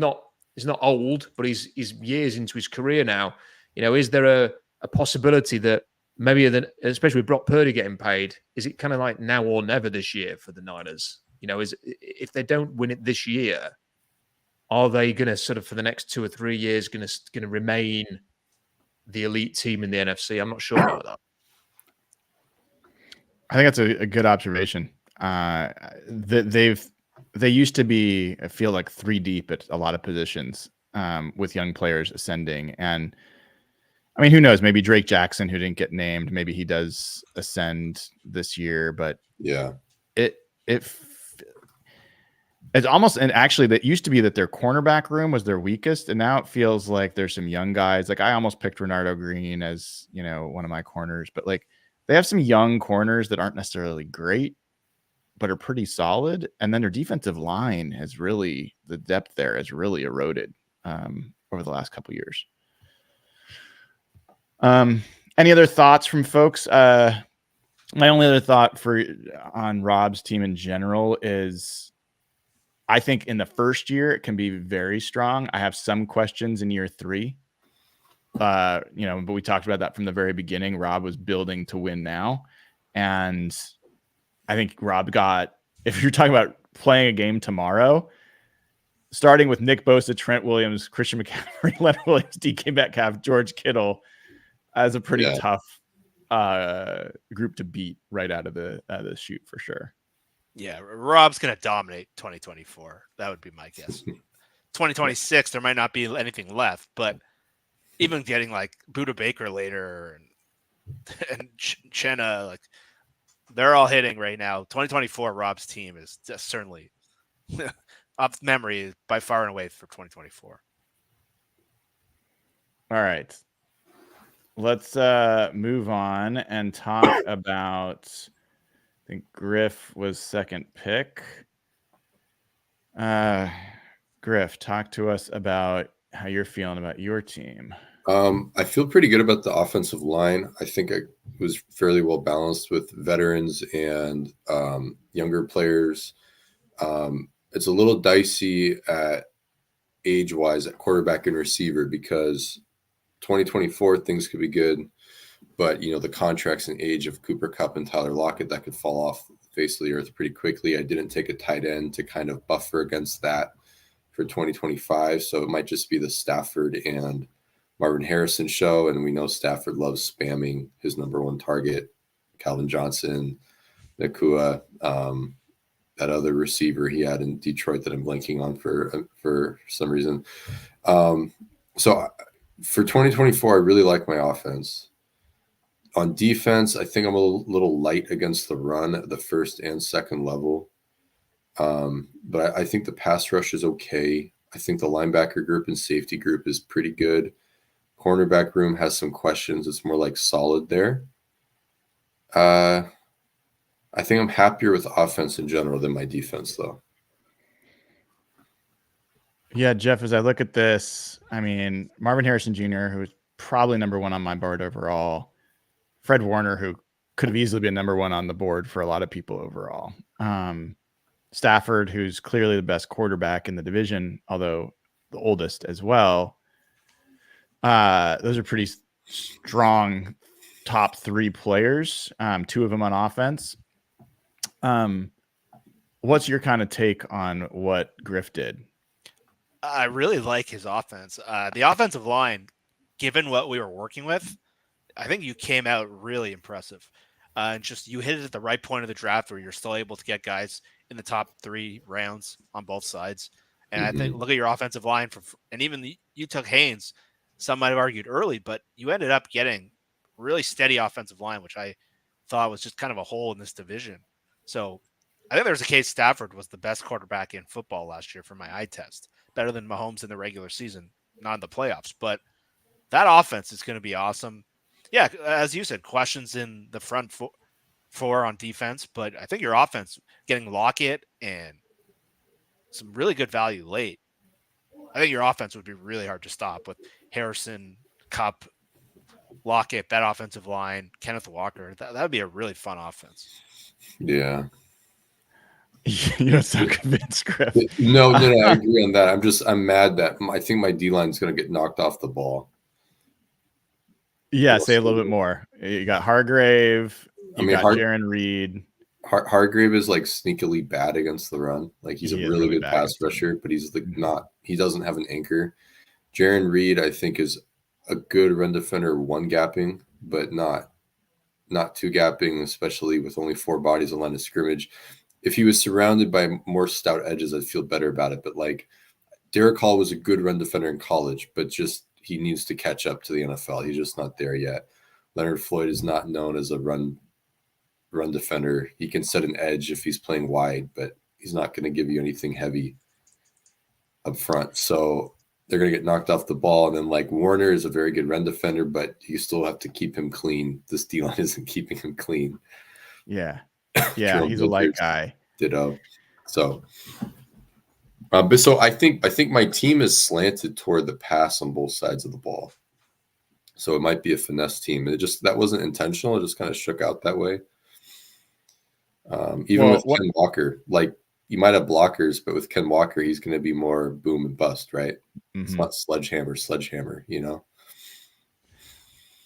not old, but he's years into his career now. Is there a possibility that maybe, especially with Brock Purdy getting paid, is it kind of like now or never this year for the Niners? If they don't win it this year, are they going to sort of for the next 2 or 3 years going to remain the elite team in the NFC? I'm not sure about that. I think that's a good observation. They used to be, I feel like, 3 deep at a lot of positions with young players ascending. And I mean, who knows? Maybe Drake Jackson, who didn't get named, maybe he does ascend this year. But yeah, it's almost, and actually that used to be that their cornerback room was their weakest. And now it feels like there's some young guys. Like I almost picked Renardo Green as, one of my corners, but like they have some young corners that aren't necessarily great, but are pretty solid. And then their defensive line has really, the depth there has really eroded over the last couple of years. Any other thoughts from folks? My only other thought on Rob's team in general is I think in the first year it can be very strong. I have some questions in year 3. But we talked about that from the very beginning. Rob was building to win now. And I think Rob if you're talking about playing a game tomorrow, starting with Nick Bosa, Trent Williams, Christian McCaffrey, Leonard Williams, DK Metcalf, George Kittle, as a pretty tough group to beat right out of the chute for sure. Yeah, Rob's going to dominate 2024. That would be my guess. 2026, there might not be anything left, but even getting like Buda Baker later and Chenna, like they're all hitting right now. 2024, Rob's team is just certainly off memory by far and away for 2024. All right. Let's move on and talk about, I think Griff was second pick. Griff, talk to us about how you're feeling about your team. I feel pretty good about the offensive line. I think I was fairly well balanced with veterans and younger players. It's a little dicey at age-wise at quarterback and receiver because 2024 things could be good, but the contracts and age of Cooper Kupp and Tyler Lockett, that could fall off the face of the earth pretty quickly. I didn't take a tight end to kind of buffer against that for 2025, so it might just be the Stafford and Marvin Harrison show, and we know Stafford loves spamming his number one target, Calvin Johnson, Nakua, that other receiver he had in Detroit that I'm blanking on for some reason. So for 2024, I really like my offense. On defense, I think I'm a little light against the run at the first and second level. But I think the pass rush is okay. I think the linebacker group and safety group is pretty good. Cornerback room has some questions. It's more like solid there. I think I'm happier with offense in general than my defense, though. Yeah, Jeff, as I look at this, I mean, Marvin Harrison Jr., who's probably number 1 on my board overall. Fred Warner, who could have easily been number 1 on the board for a lot of people overall. Stafford, who's clearly the best quarterback in the division, although the oldest as well. Those are pretty strong top 3 players, 2 of them on offense. What's your kind of take on what Griff did? I really like his offense. The offensive line, given what we were working with, I think you came out really impressive. And just you hit it at the right point of the draft where you're still able to get guys in the top 3 rounds on both sides. And I think look at your offensive line and even you took Haynes. Some might have argued early, but you ended up getting really steady offensive line, which I thought was just kind of a hole in this division. So I think there's a case Stafford was the best quarterback in football last year for my eye test. Better than Mahomes in the regular season, not in the playoffs. But that offense is going to be awesome. Yeah, as you said, questions in the front four on defense, but I think your offense getting Lockett and some really good value late. I think your offense would be really hard to stop with Harrison, Kupp, Lockett, that offensive line, Kenneth Walker. That would be a really fun offense. Yeah. You're so convinced, Griff. No, I agree on that. I'm mad that I think my D line is going to get knocked off the ball. Yeah, say a little bit more. You got Hargrave. You got Jaron Reed. Hargrave is like sneakily bad against the run. Like he's a really good pass rusher, but he's like he doesn't have an anchor. Jaron Reed, I think, is a good run defender, one gapping, but not 2 gapping, especially with only 4 bodies on line of scrimmage. If he was surrounded by more stout edges, I'd feel better about it. But like Derek Hall was a good run defender in college, but just he needs to catch up to the NFL. He's just not there yet. Leonard Floyd is not known as a run defender. He can set an edge if he's playing wide, but he's not going to give you anything heavy up front. So they're going to get knocked off the ball. And then like Warner is a very good run defender, but you still have to keep him clean. This D-line isn't keeping him clean. Yeah. Yeah, he's a light guy. Ditto. So, but so I think my team is slanted toward the pass on both sides of the ball. So it might be a finesse team. That wasn't intentional. It just kind of shook out that way. With Ken Walker, like you might have blockers, but with Ken Walker, he's going to be more boom and bust, right? Mm-hmm. It's not sledgehammer, you know?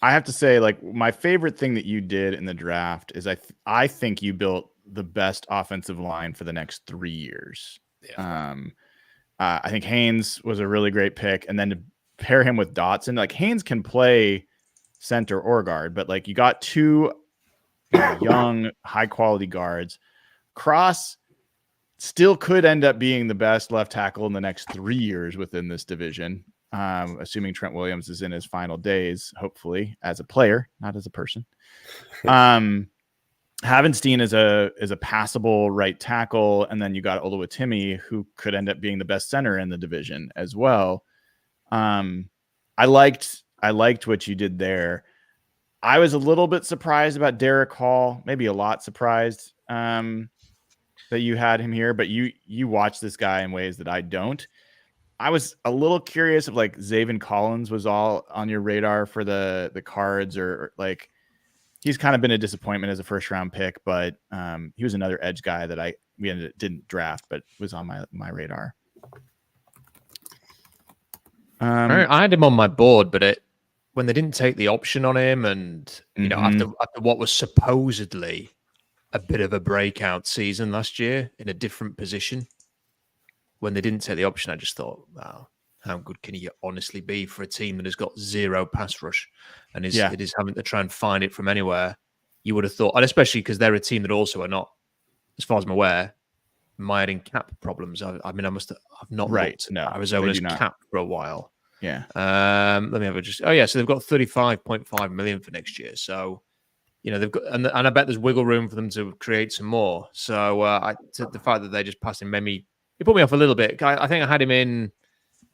I have to say, like, my favorite thing that you did in the draft is I think you built the best offensive line for the next 3 years. Yeah. I think Haynes was a really great pick. And then to pair him with Dotson, like Haynes can play center or guard, but like you got 2 young, high quality guards. Cross still could end up being the best left tackle in the next 3 years within this division. Assuming Trent Williams is in his final days, hopefully, as a player, not as a person. Havenstein is a passable right tackle, and then you got Oluwatimi, who could end up being the best center in the division as well. I liked what you did there. I was a little bit surprised about Derek Hall, maybe a lot surprised that you had him here, but you watch this guy in ways that I don't. I was a little curious if like Zaven Collins was all on your radar for the Cards, or like he's kind of been a disappointment as a first round pick, but he was another edge guy that we didn't draft, but was on my radar. I had him on my board, but when they didn't take the option on him, and you know after what was supposedly a bit of a breakout season last year in a different position. When they didn't take the option, I just thought, wow, how good can he honestly be for a team that has got 0 pass rush and it is having to try and find it from anywhere? You would have thought, and especially because they're a team that also are not, as far as I'm aware, mired in cap problems. I've not looked at Arizona's cap for a while. Yeah. Let me have a so they've got 35.5 million for next year. So, you know, they've got, and I bet there's wiggle room for them to create some more. So the fact that they just passed him made me. It put me off a little bit. I think I had him in.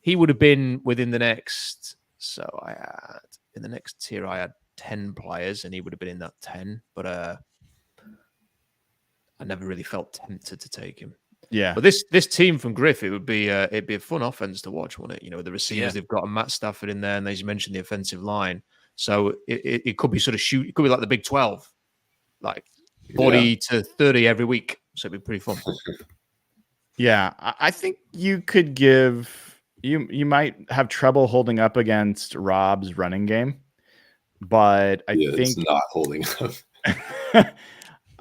He would have been within the next. So in the next tier, I had 10 players, and he would have been in that 10. But I never really felt tempted to take him. Yeah. But this team from Griff, it'd be a fun offense to watch, wouldn't it? You know, the receivers they've got, Matt Stafford in there, and as you mentioned, the offensive line. So it could be sort of It could be like the Big 12, like 40 to 30 every week. So it'd be pretty fun. Yeah, I think you could you might have trouble holding up against Rob's running game. but I Yeah, think it's not holding up.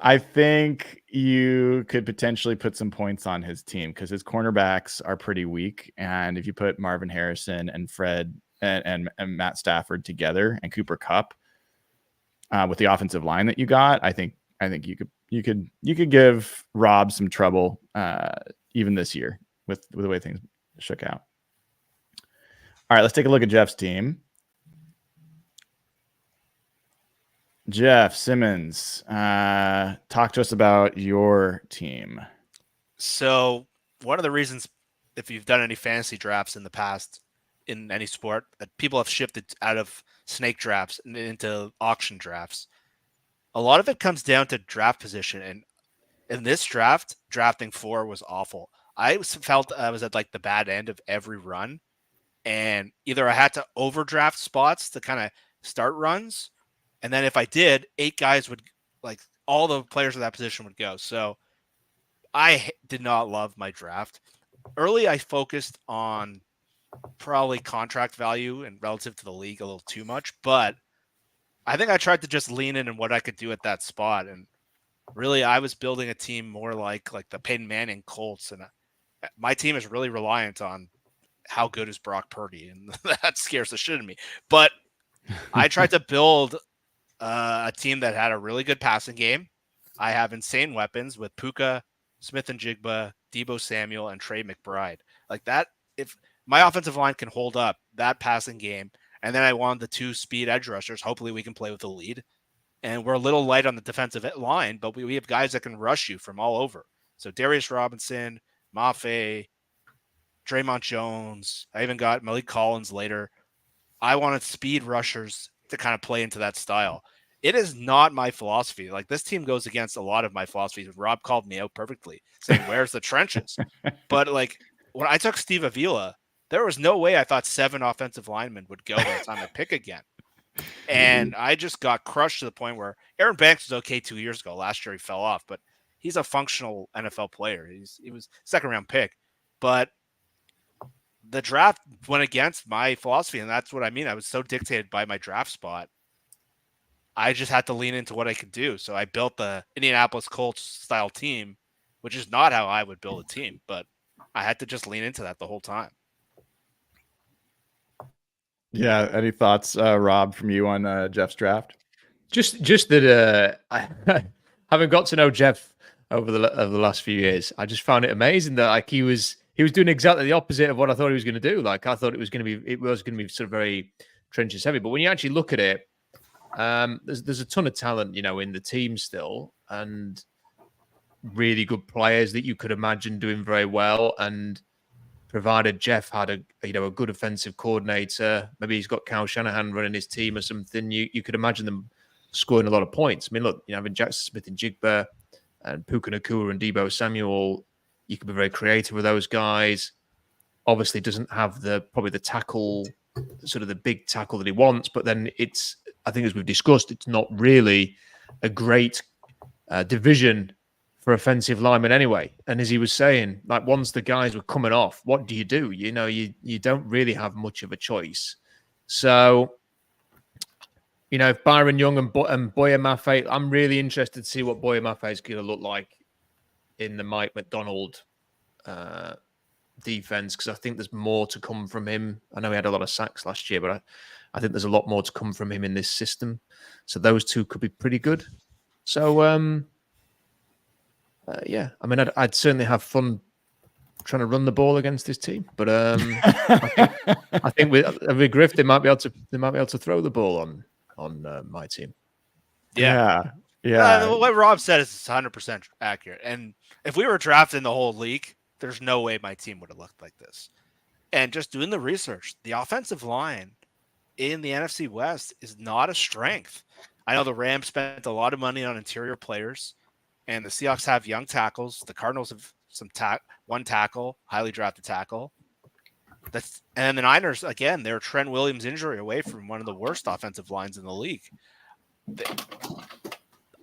I think you could potentially put some points on his team because his cornerbacks are pretty weak. And if you put Marvin Harrison and Fred and Matt Stafford together and Cooper Kupp with the offensive line that you got, I think you could give Rob some trouble even this year with the way things shook out. All right, let's take a look at Jeff's team. Jeff Simmons, talk to us about your team. So one of the reasons, if you've done any fantasy drafts in the past in any sport, that people have shifted out of snake drafts and into auction drafts, a lot of it comes down to draft position. And in this draft, drafting 4 was awful. I felt I was at like the bad end of every run, and either I had to overdraft spots to kind of start runs, and then if I did, 8 guys would, like, all the players of that position would go. So I did not love my draft. Early, I focused on probably contract value and relative to the league a little too much, but I think I tried to just lean in what I could do at that spot. And really, I was building a team more like the Peyton Manning Colts, and my team is really reliant on how good is Brock Purdy, and that scares the shit out of me. But I tried to build a team that had a really good passing game. I have insane weapons with Puka, Smith and Jigba, Debo Samuel, and Trey McBride. Like that, if my offensive line can hold up that passing game, and then I wanted the 2 speed edge rushers, hopefully we can play with the lead. And we're a little light on the defensive line, but we have guys that can rush you from all over. So Darius Robinson, Mafe, Draymond Jones. I even got Malik Collins later. I wanted speed rushers to kind of play into that style. It is not my philosophy. Like, this team goes against a lot of my philosophies. Rob called me out perfectly, saying, where's the trenches? But like, when I took Steve Avila, there was no way I thought 7 offensive linemen would go by the time I pick again. And I just got crushed to the point where Aaron Banks was okay 2 years ago. Last year he fell off, but he's a functional NFL player. He was second round pick, but the draft went against my philosophy. And that's what I mean. I was so dictated by my draft spot. I just had to lean into what I could do. So I built the Indianapolis Colts style team, which is not how I would build a team, but I had to just lean into that the whole time. Yeah. Any thoughts, Rob, from you on Jeff's draft? Just that I having got to know Jeff over the last few years, I just found it amazing that like he was doing exactly the opposite of what I thought he was going to do. Like, I thought it was going to be sort of very trenches heavy, but when you actually look at it, there's a ton of talent, in the team still, and really good players that you could imagine doing very well. And provided Jeff had a good offensive coordinator, maybe he's got Kyle Shanahan running his team or something, you could imagine them scoring a lot of points. I mean, look, having Jackson Smith and Jigba and Puka Nacua and Debo Samuel, you could be very creative with those guys. Obviously doesn't have probably the tackle, sort of the big tackle that he wants, but then I think as we've discussed, it's not really a great division for offensive linemen anyway. And as he was saying, like, once the guys were coming off, what do? You don't really have much of a choice. So, if Byron Young and Boya Mafe, I'm really interested to see what Boya Mafe is going to look like in the Mike McDonald defense, because I think there's more to come from him. I know he had a lot of sacks last year, but I think there's a lot more to come from him in this system. So those two could be pretty good. So, yeah, I mean, I'd certainly have fun trying to run the ball against this team, but I think with Griff, they might be able to throw the ball on my team. Yeah. What Rob said is 100% accurate. And if we were drafting the whole league, there's no way my team would have looked like this. And just doing the research, the offensive line in the NFC West is not a strength. I know the Rams spent a lot of money on interior players, and the Seahawks have young tackles. The Cardinals have one tackle, highly drafted tackle. And the Niners, again, they're Trent Williams injury away from one of the worst offensive lines in the league.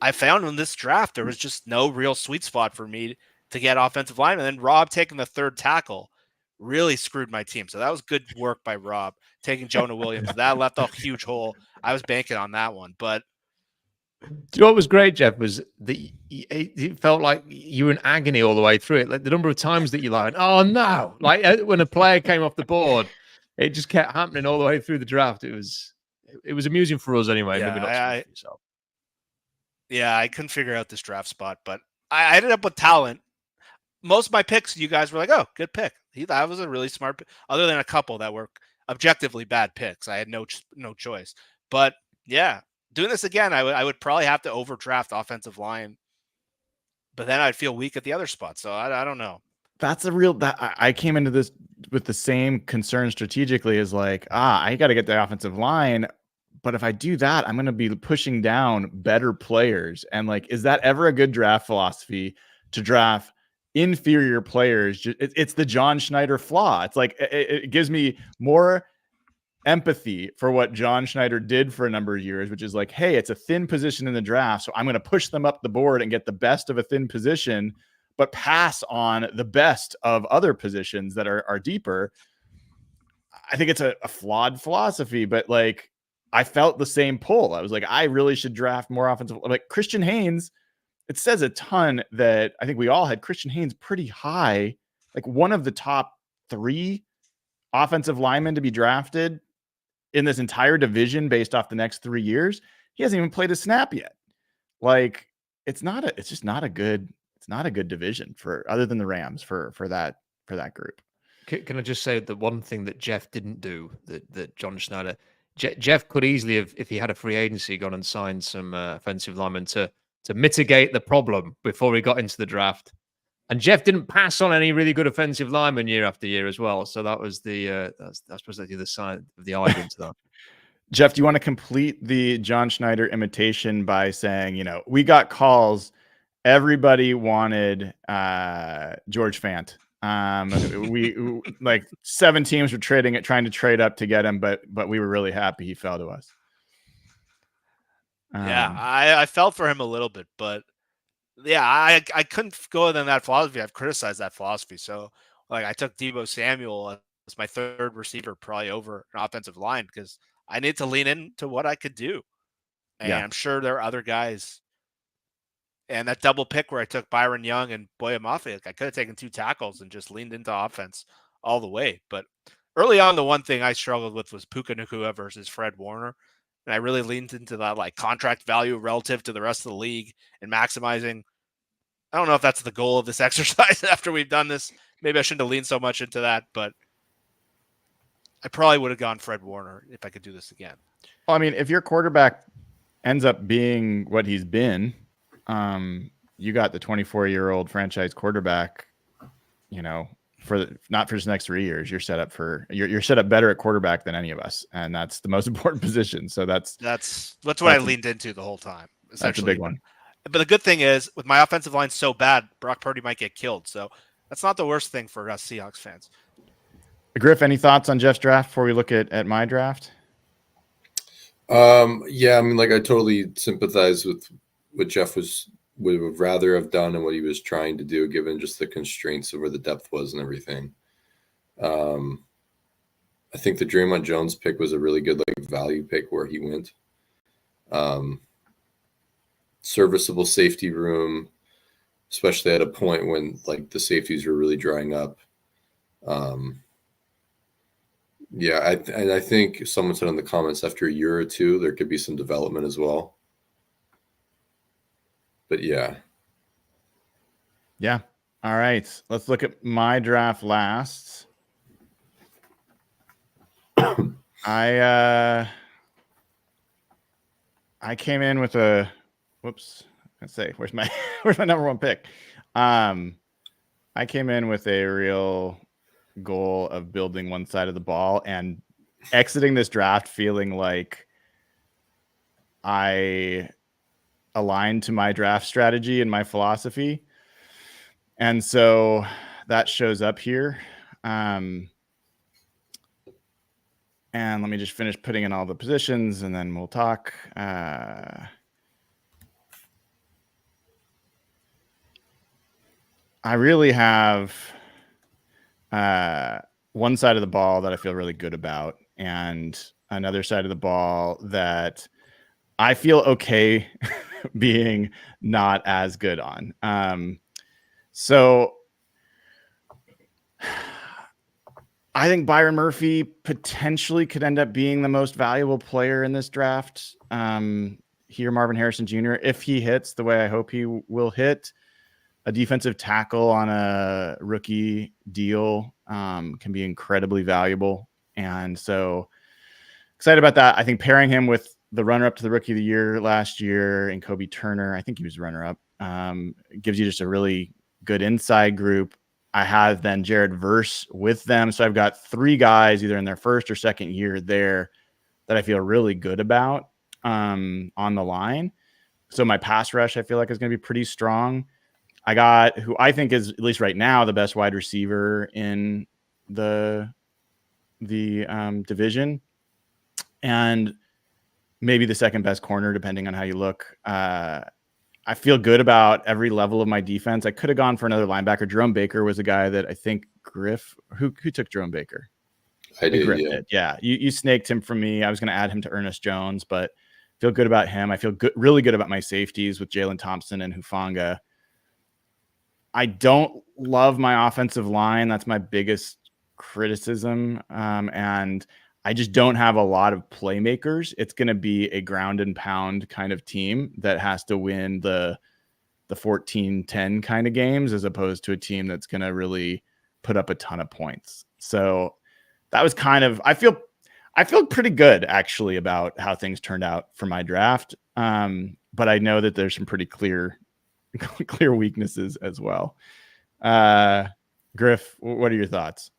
I found in this draft, there was just no real sweet spot for me to get offensive line. And then Rob taking the third tackle really screwed my team. So that was good work by Rob taking Jonah Williams. That left a huge hole. I was banking on that one, but Do you know what was great, Jeff, was that it felt like you were in agony all the way through it. Like the number of times that you're like, oh no, like when a player came off the board, it just kept happening all the way through the draft. It was amusing for us anyway. Yeah, Maybe not so much for yourself. Yeah, I couldn't figure out this draft spot, but I ended up with talent. Most of my picks, you guys were like, "Oh, good pick." That was a really smart pick. Other than a couple that were objectively bad picks, I had no choice. But yeah, doing this again, I would probably have to overdraft offensive line, but then I'd feel weak at the other spot. So I don't know. That's a real that I came into this with the same concern strategically as like, I got to get the offensive line. But if I do that, I'm going to be pushing down better players. And like, is that ever a good draft philosophy to draft inferior players? It's the John Schneider flaw. It's like, it gives me more empathy for what John Schneider did for a number of years, which is like, hey, it's a thin position in the draft. So I'm going to push them up the board and get the best of a thin position, but pass on the best of other positions that are deeper. I think it's a flawed philosophy, but like, I felt the same pull. I was like, I really should draft more offensive. Like Christian Haynes, it says a ton that I think we all had Christian Haynes pretty high, like one of the top 3 offensive linemen to be drafted in this entire division based off the next 3 years. He hasn't even played a snap yet. Like it's just not a good division for other than the Rams for that group. Can I just say the one thing that Jeff didn't do that John Schneider, Jeff could easily have, if he had a free agency, gone and signed some offensive linemen to mitigate the problem before he got into the draft. And Jeff didn't pass on any really good offensive linemen year after year as well. So that was I suppose that's the other side of the argument to that. Jeff, do you want to complete the John Schneider imitation by saying, we got calls, everybody wanted George Fant. We like 7 teams were trying to trade up to get him, but we were really happy he fell to us. Yeah, I felt for him a little bit, but yeah, I couldn't go than that philosophy. I've criticized that philosophy. So like I took Deebo Samuel as my 3rd receiver, probably over an offensive line, because I need to lean into what I could do. And I'm sure there are other guys. And that double pick where I took Byron Young and Boya Mafe, like I could have taken 2 tackles and just leaned into offense all the way. But early on, the one thing I struggled with was Puka Nacua versus Fred Warner. And I really leaned into that like contract value relative to the rest of the league and maximizing. I don't know if that's the goal of this exercise after we've done this. Maybe I shouldn't have leaned so much into that, but I probably would have gone Fred Warner if I could do this again. Well, I mean, if your quarterback ends up being what he's been, you got the 24-year-old franchise quarterback, not for his next 3 years. You're set up better at quarterback than any of us, and that's the most important position. So that's what I leaned into the whole time. That's a big one. But the good thing is, with my offensive line so bad, Brock Purdy might get killed. So that's not the worst thing for us Seahawks fans. Griff, any thoughts on Jeff's draft before we look at my draft? Yeah, I mean, like I totally sympathize with what Jeff would have rather have done and what he was trying to do, given just the constraints of where the depth was and everything. I think the Draymond Jones pick was a really good value pick where he went. Serviceable safety room, especially at a point when the safeties were really drying up. Yeah, I think someone said in the comments after a year or two there could be some development as well. But yeah. All right, let's look at my draft last. I came in with a let's say where's my number 1 pick. I came in with a real goal of building one side of the ball and exiting this draft feeling like I aligned to my draft strategy and my philosophy. And so that shows up here. And let me just finish putting in all the positions and then we'll talk. I really have one side of the ball that I feel really good about, and another side of the ball that I feel okay being not as good on. So I think Byron Murphy potentially could end up being the most valuable player in this draft. Here, Marvin Harrison Jr., if he hits the way I hope he will hit, a defensive tackle on a rookie deal can be incredibly valuable. And so excited about that. I think pairing him with the runner-up to the Rookie of the Year last year and Kobe Turner, I think he was runner-up, gives you just a really good inside group. I have then Jared Verse with them. So I've got 3 guys either in their first or second year there that I feel really good about on the line. So my pass rush, I feel like, is going to be pretty strong. I got who I think is, at least right now, the best wide receiver in the division, and maybe the second best corner, depending on how you look. I feel good about every level of my defense. I could have gone for another linebacker. Jerome Baker was a guy that I think Griff, who took Jerome Baker? I did, Griff yeah. did. Yeah, you snaked him from me. I was going to add him to Ernest Jones, but feel good about him. I feel really good about my safeties with Jalen Thompson and Hufanga. I don't love my offensive line. That's my biggest criticism. And I just don't have a lot of playmakers. It's going to be a ground and pound kind of team that has to win the 14-10 kind of games, as opposed to a team that's going to really put up a ton of points. So that was kind of, I feel pretty good actually about how things turned out for my draft. But I know that there's some pretty clear weaknesses as well. Griff, what are your thoughts?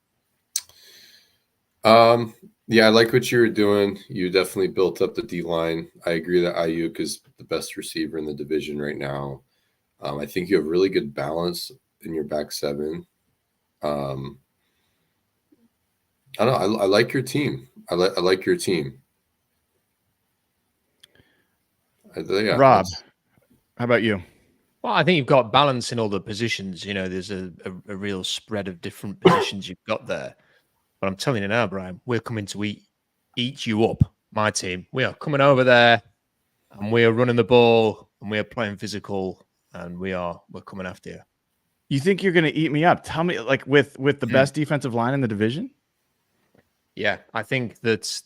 Yeah, I like what you were doing. You definitely built up the D line. I agree that Ayuk is the best receiver in the division right now. I think you have really good balance in your back seven. I don't know. I like your team. I like your team. Yeah, Rob, how about you? Well, I think you've got balance in all the positions. You know, there's a real spread of different positions you've got there. But I'm telling you now, Brian, we're coming to eat you up, my team. We are coming over there, and we are running the ball, and we are playing physical, and we're coming after you. You think you're going to eat me up? Tell me, like, with the best defensive line in the division? Yeah, I think that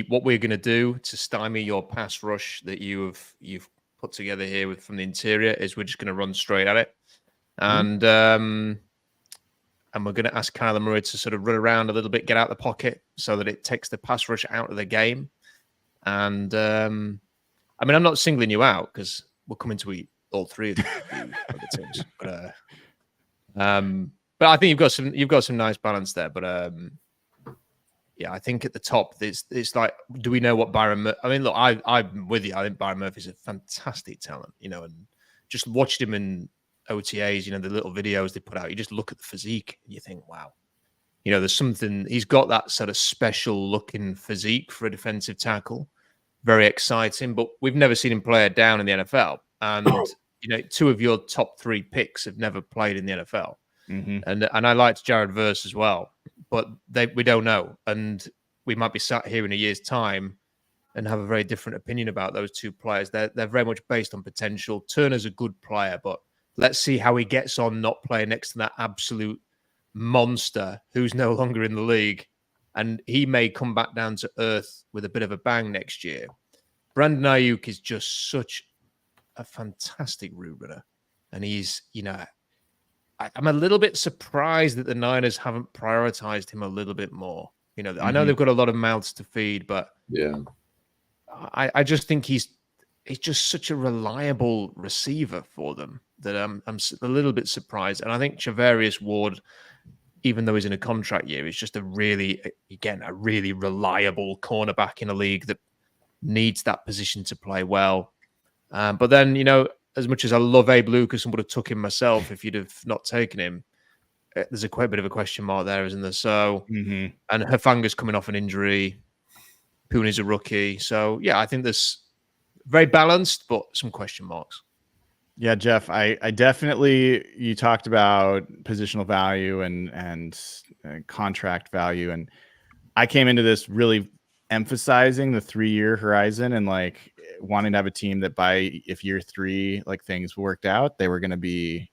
what we're going to do to stymie your pass rush that you've put together here from the interior is we're just going to run straight at it, and we're going to ask Kyler Murray to sort of run around a little bit, get out the pocket, so that it takes the pass rush out of the game. And I mean, I'm not singling you out because we're coming to eat all 3 of the other teams, but I think you've got some nice balance there. But yeah, I think at the top, it's like, do we know what Byron? I mean, look, I'm with you. I think Byron Murphy's a fantastic talent, you know, and just watched him in OTAs, you know, the little videos they put out. You just look at the physique and you think, wow, you know, there's something. He's got that sort of special looking physique for a defensive tackle. Very exciting, but we've never seen him play it down in the NFL. And you know, 2 of your top 3 picks have never played in the NFL. Mm-hmm. And I liked Jared Verse as well, but we don't know, and we might be sat here in a year's time and have a very different opinion about those 2 players. They're very much based on potential. Turner's a good player, but let's see how he gets on not playing next to that absolute monster who's no longer in the league, and he may come back down to earth with a bit of a bang next year. Brandon Ayuk is just such a fantastic route runner, and he's, you know, I'm a little bit surprised that the Niners haven't prioritized him a little bit more. You know, I know they've got a lot of mouths to feed, but yeah, I just think he's just such a reliable receiver for them that I'm a little bit surprised. And I think Charvarius Ward, even though he's in a contract year, is just a really reliable cornerback in a league that needs that position to play well. But then, you know, as much as I love Abe Lucas and would have took him myself if you'd have not taken him, there's quite a bit of a question mark there, isn't there? So, and Hufanga's coming off an injury. Pooney's a rookie. So, yeah, I think there's very balanced, but some question marks. Yeah, Jeff, I definitely, you talked about positional value and contract value, and I came into this really emphasizing the 3-year horizon and like wanting to have a team that by if year 3 like things worked out, they were going to be,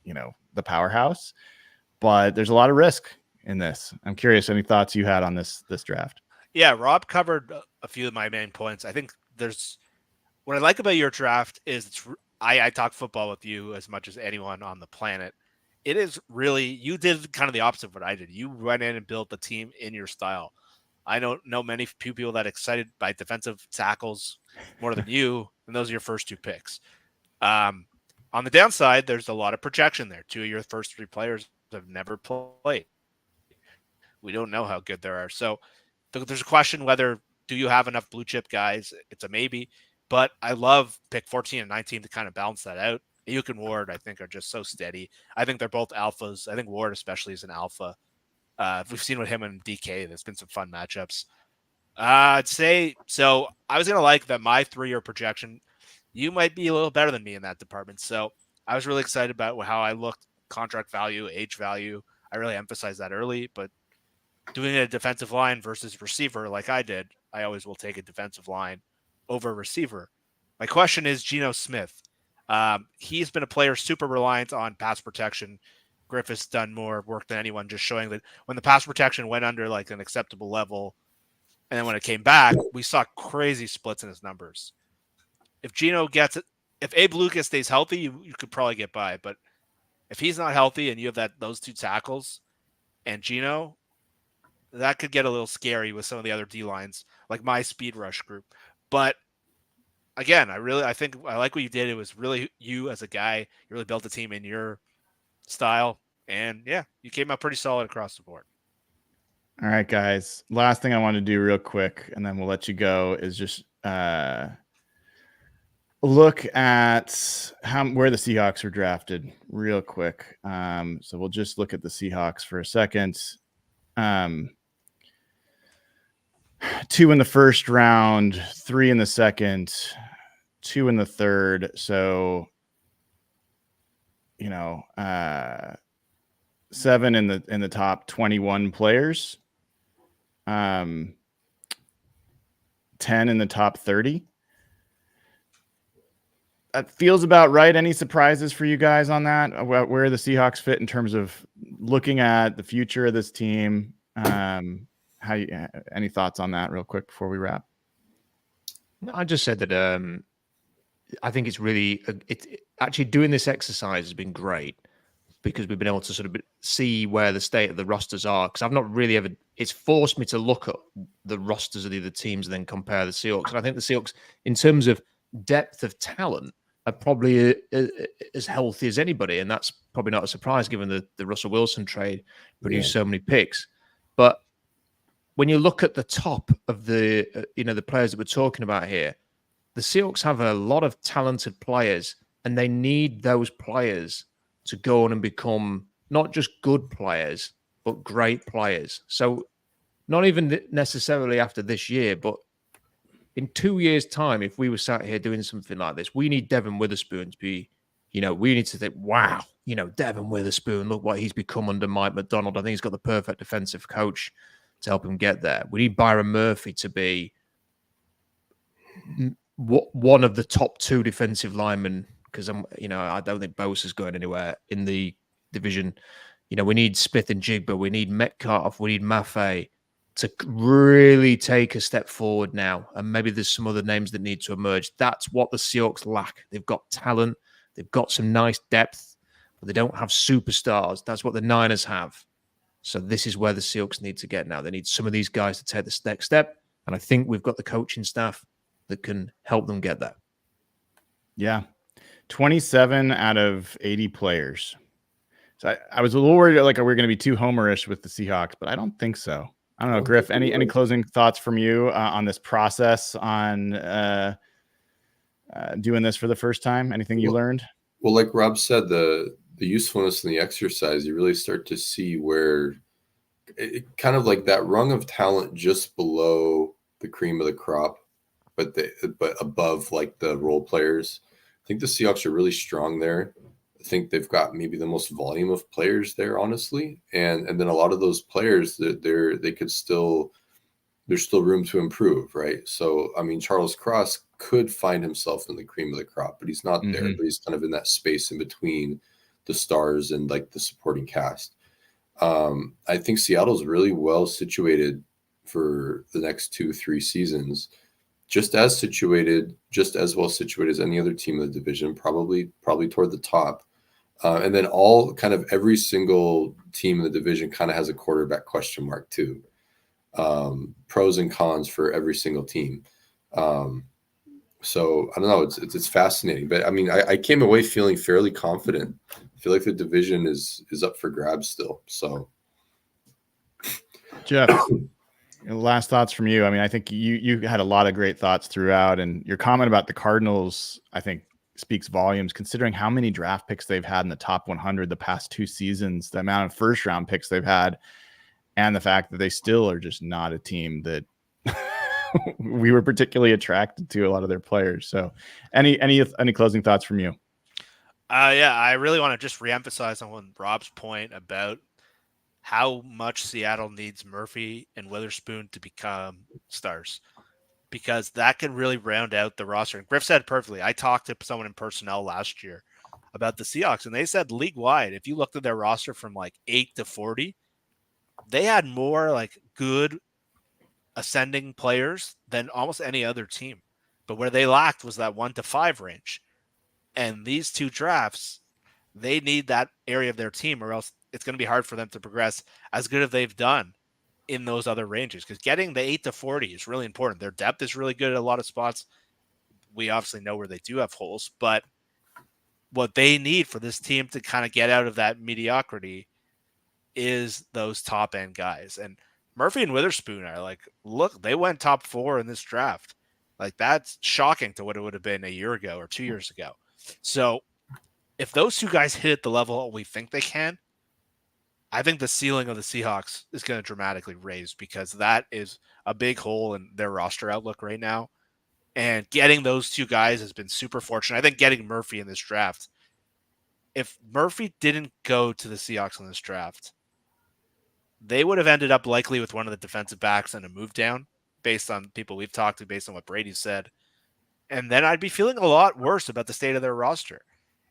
the powerhouse. But there's a lot of risk in this. I'm curious, any thoughts you had on this draft? Yeah, Rob covered a few of my main points. I think what I like about your draft is I talk football with you as much as anyone on the planet. It is really, you did kind of the opposite of what I did. You went in and built the team in your style. I don't know many people that excited by defensive tackles more than you, and those are your first 2 picks. On the downside, there's a lot of projection there. 2 of your first 3 players have never played. We don't know how good they are. So there's a question whether do you have enough blue chip guys? It's a maybe. But I love pick 14 and 19 to kind of balance that out. Ayuk and Ward, I think, are just so steady. I think they're both alphas. I think Ward especially is an alpha. We've seen with him and DK, there's been some fun matchups. I'd say, so I was going to like that my 3-year projection. You might be a little better than me in that department. So I was really excited about how I looked, contract value, age value. I really emphasized that early, but doing a defensive line versus receiver like I did, I always will take a defensive line over receiver. My question is Geno Smith. He's been a player super reliant on pass protection. Griff has done more work than anyone, just showing that when the pass protection went under like an acceptable level, and then when it came back, we saw crazy splits in his numbers. If Geno gets it, if Abe Lucas stays healthy, you could probably get by. But if he's not healthy and you have those 2 tackles and Geno, that could get a little scary with some of the other D lines, like my speed rush group. But again, I think I like what you did. It was really you as a guy. You really built a team in your style. And yeah, you came out pretty solid across the board. All right, guys. Last thing I want to do real quick, and then we'll let you go, is just look at where the Seahawks were drafted real quick. So we'll just look at the Seahawks for a second. 2 in the first round, 3 in the second, 2 in the third. So, 7 in the top 21 players, 10 in the top 30. That feels about right. Any surprises for you guys on that? About where the Seahawks fit in terms of looking at the future of this team? Any thoughts on that real quick before we wrap? No, I just said that I think it's really actually doing this exercise has been great because we've been able to sort of see where the state of the rosters are. Because I've not really ever, it's forced me to look at the rosters of the other teams and then compare the Seahawks. And I think the Seahawks, in terms of depth of talent, are probably as healthy as anybody. And that's probably not a surprise given the Russell Wilson trade produced so many picks. But when you look at the top of the the players that we're talking about here, the Seahawks have a lot of talented players, and they need those players to go on and become not just good players, but great players. So not even necessarily after this year, but in 2 years' time, if we were sat here doing something like this, we need Devin Witherspoon to be, we need to think, wow, Devin Witherspoon, look what he's become under Mike McDonald. I think he's got the perfect defensive coach to help him get there. We need Byron Murphy to be one of the top 2 defensive linemen because I don't think Bosa's going anywhere in the division. We need Smith and Jigba, we need Metcalf, we need Maffei to really take a step forward now. And maybe there's some other names that need to emerge. That's what the Seahawks lack. They've got talent, they've got some nice depth, but they don't have superstars. That's what the Niners have. So this is where the Seahawks need to get now. They need some of these guys to take the next step. And I think we've got the coaching staff that can help them get that. Yeah. 27 out of 80 players. So I was a little worried like we're going to be too homerish with the Seahawks, but I don't think so. I don't know, Griff, any closing thoughts from you on this process on doing this for the first time? Anything you learned? Well, like Rob said, the usefulness in the exercise, you really start to see where it kind of like that rung of talent just below the cream of the crop, but above like the role players. think the Seahawks are really strong there. I think they've got maybe the most volume of players there, honestly, and then a lot of those players that there's still room to improve, right? So I mean, Charles Cross could find himself in the cream of the crop, but he's not there. But he's kind of in that space in between the stars and like the supporting cast. I think Seattle's really well situated for the next 2-3 seasons, just as well situated as any other team in the division, probably toward the top. And then every single team in the division kind of has a quarterback question mark too. Pros and cons for every single team. So I don't know. It's fascinating, but I mean, I came away feeling fairly confident. I feel like the division is up for grabs still. So, Jeff, last thoughts from you. I mean, I think you had a lot of great thoughts throughout, and your comment about the Cardinals, I think, speaks volumes considering how many draft picks they've had in the top 100 the past 2 seasons, the amount of first round picks they've had, and the fact that they still are just not a team that we were particularly attracted to a lot of their players. So any closing thoughts from you? Yeah, I really want to just reemphasize on Rob's point about how much Seattle needs Murphy and Witherspoon to become stars, because that can really round out the roster. And Griff said perfectly. I talked to someone in personnel last year about the Seahawks, and they said league wide, if you looked at their roster from like 8 to 40, they had more like good ascending players than almost any other team. But where they lacked was that 1 to 5 range. And these 2 drafts, they need that area of their team, or else it's going to be hard for them to progress as good as they've done in those other ranges. Because getting the 8 to 40 is really important. Their depth is really good at a lot of spots. We obviously know where they do have holes, but what they need for this team to kind of get out of that mediocrity is those top end guys. And Murphy and Witherspoon are like, look, they went top 4 in this draft. Like, that's shocking to what it would have been a year ago or 2 years ago. So if those 2 guys hit at the level we think they can, I think the ceiling of the Seahawks is going to dramatically raise, because that is a big hole in their roster outlook right now. And getting those 2 guys has been super fortunate. I think getting Murphy in this draft, if Murphy didn't go to the Seahawks in this draft, they would have ended up likely with one of the defensive backs and a move down based on people we've talked to, based on what Brady said. And then I'd be feeling a lot worse about the state of their roster.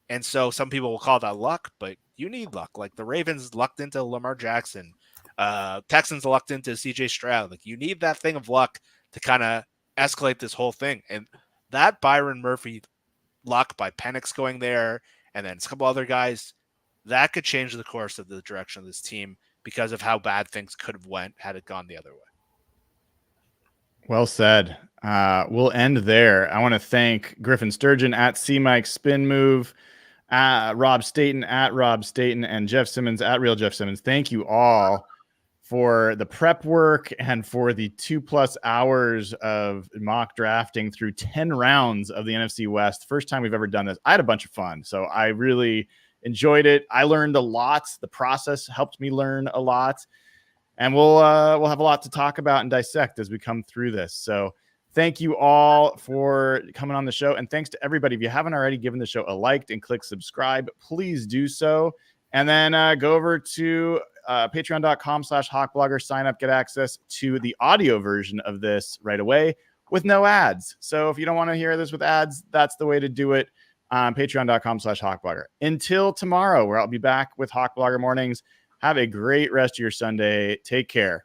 And so some people will call that luck, but you need luck. Like the Ravens lucked into Lamar Jackson. Texans lucked into CJ Stroud. Like, you need that thing of luck to kind of escalate this whole thing. And that Byron Murphy luck by Penix going there, and then a couple other guys, that could change the course of the direction of this team because of how bad things could have went had it gone the other way. Well said. We'll end there. I want to thank Griff Sturgeon at C-Mike Spin Move, Rob Staton at Rob Staton, and Jeff Simmons at Real Jeff Simmons. Thank you all for the prep work and for the 2+ hours of mock drafting through 10 rounds of the NFC West. First time we've ever done this. I had a bunch of fun, so I really enjoyed it. I learned a lot. The process helped me learn a lot. And we'll have a lot to talk about and dissect as we come through this. So thank you all for coming on the show. And thanks to everybody. If you haven't already given the show a like and click subscribe, please do so. And then go over to patreon.com/hawkblogger, sign up, get access to the audio version of this right away with no ads. So if you don't want to hear this with ads, that's the way to do it. Patreon.com/hawkblogger. Until tomorrow, where I'll be back with Hawk Blogger Mornings. Have a great rest of your Sunday. Take care.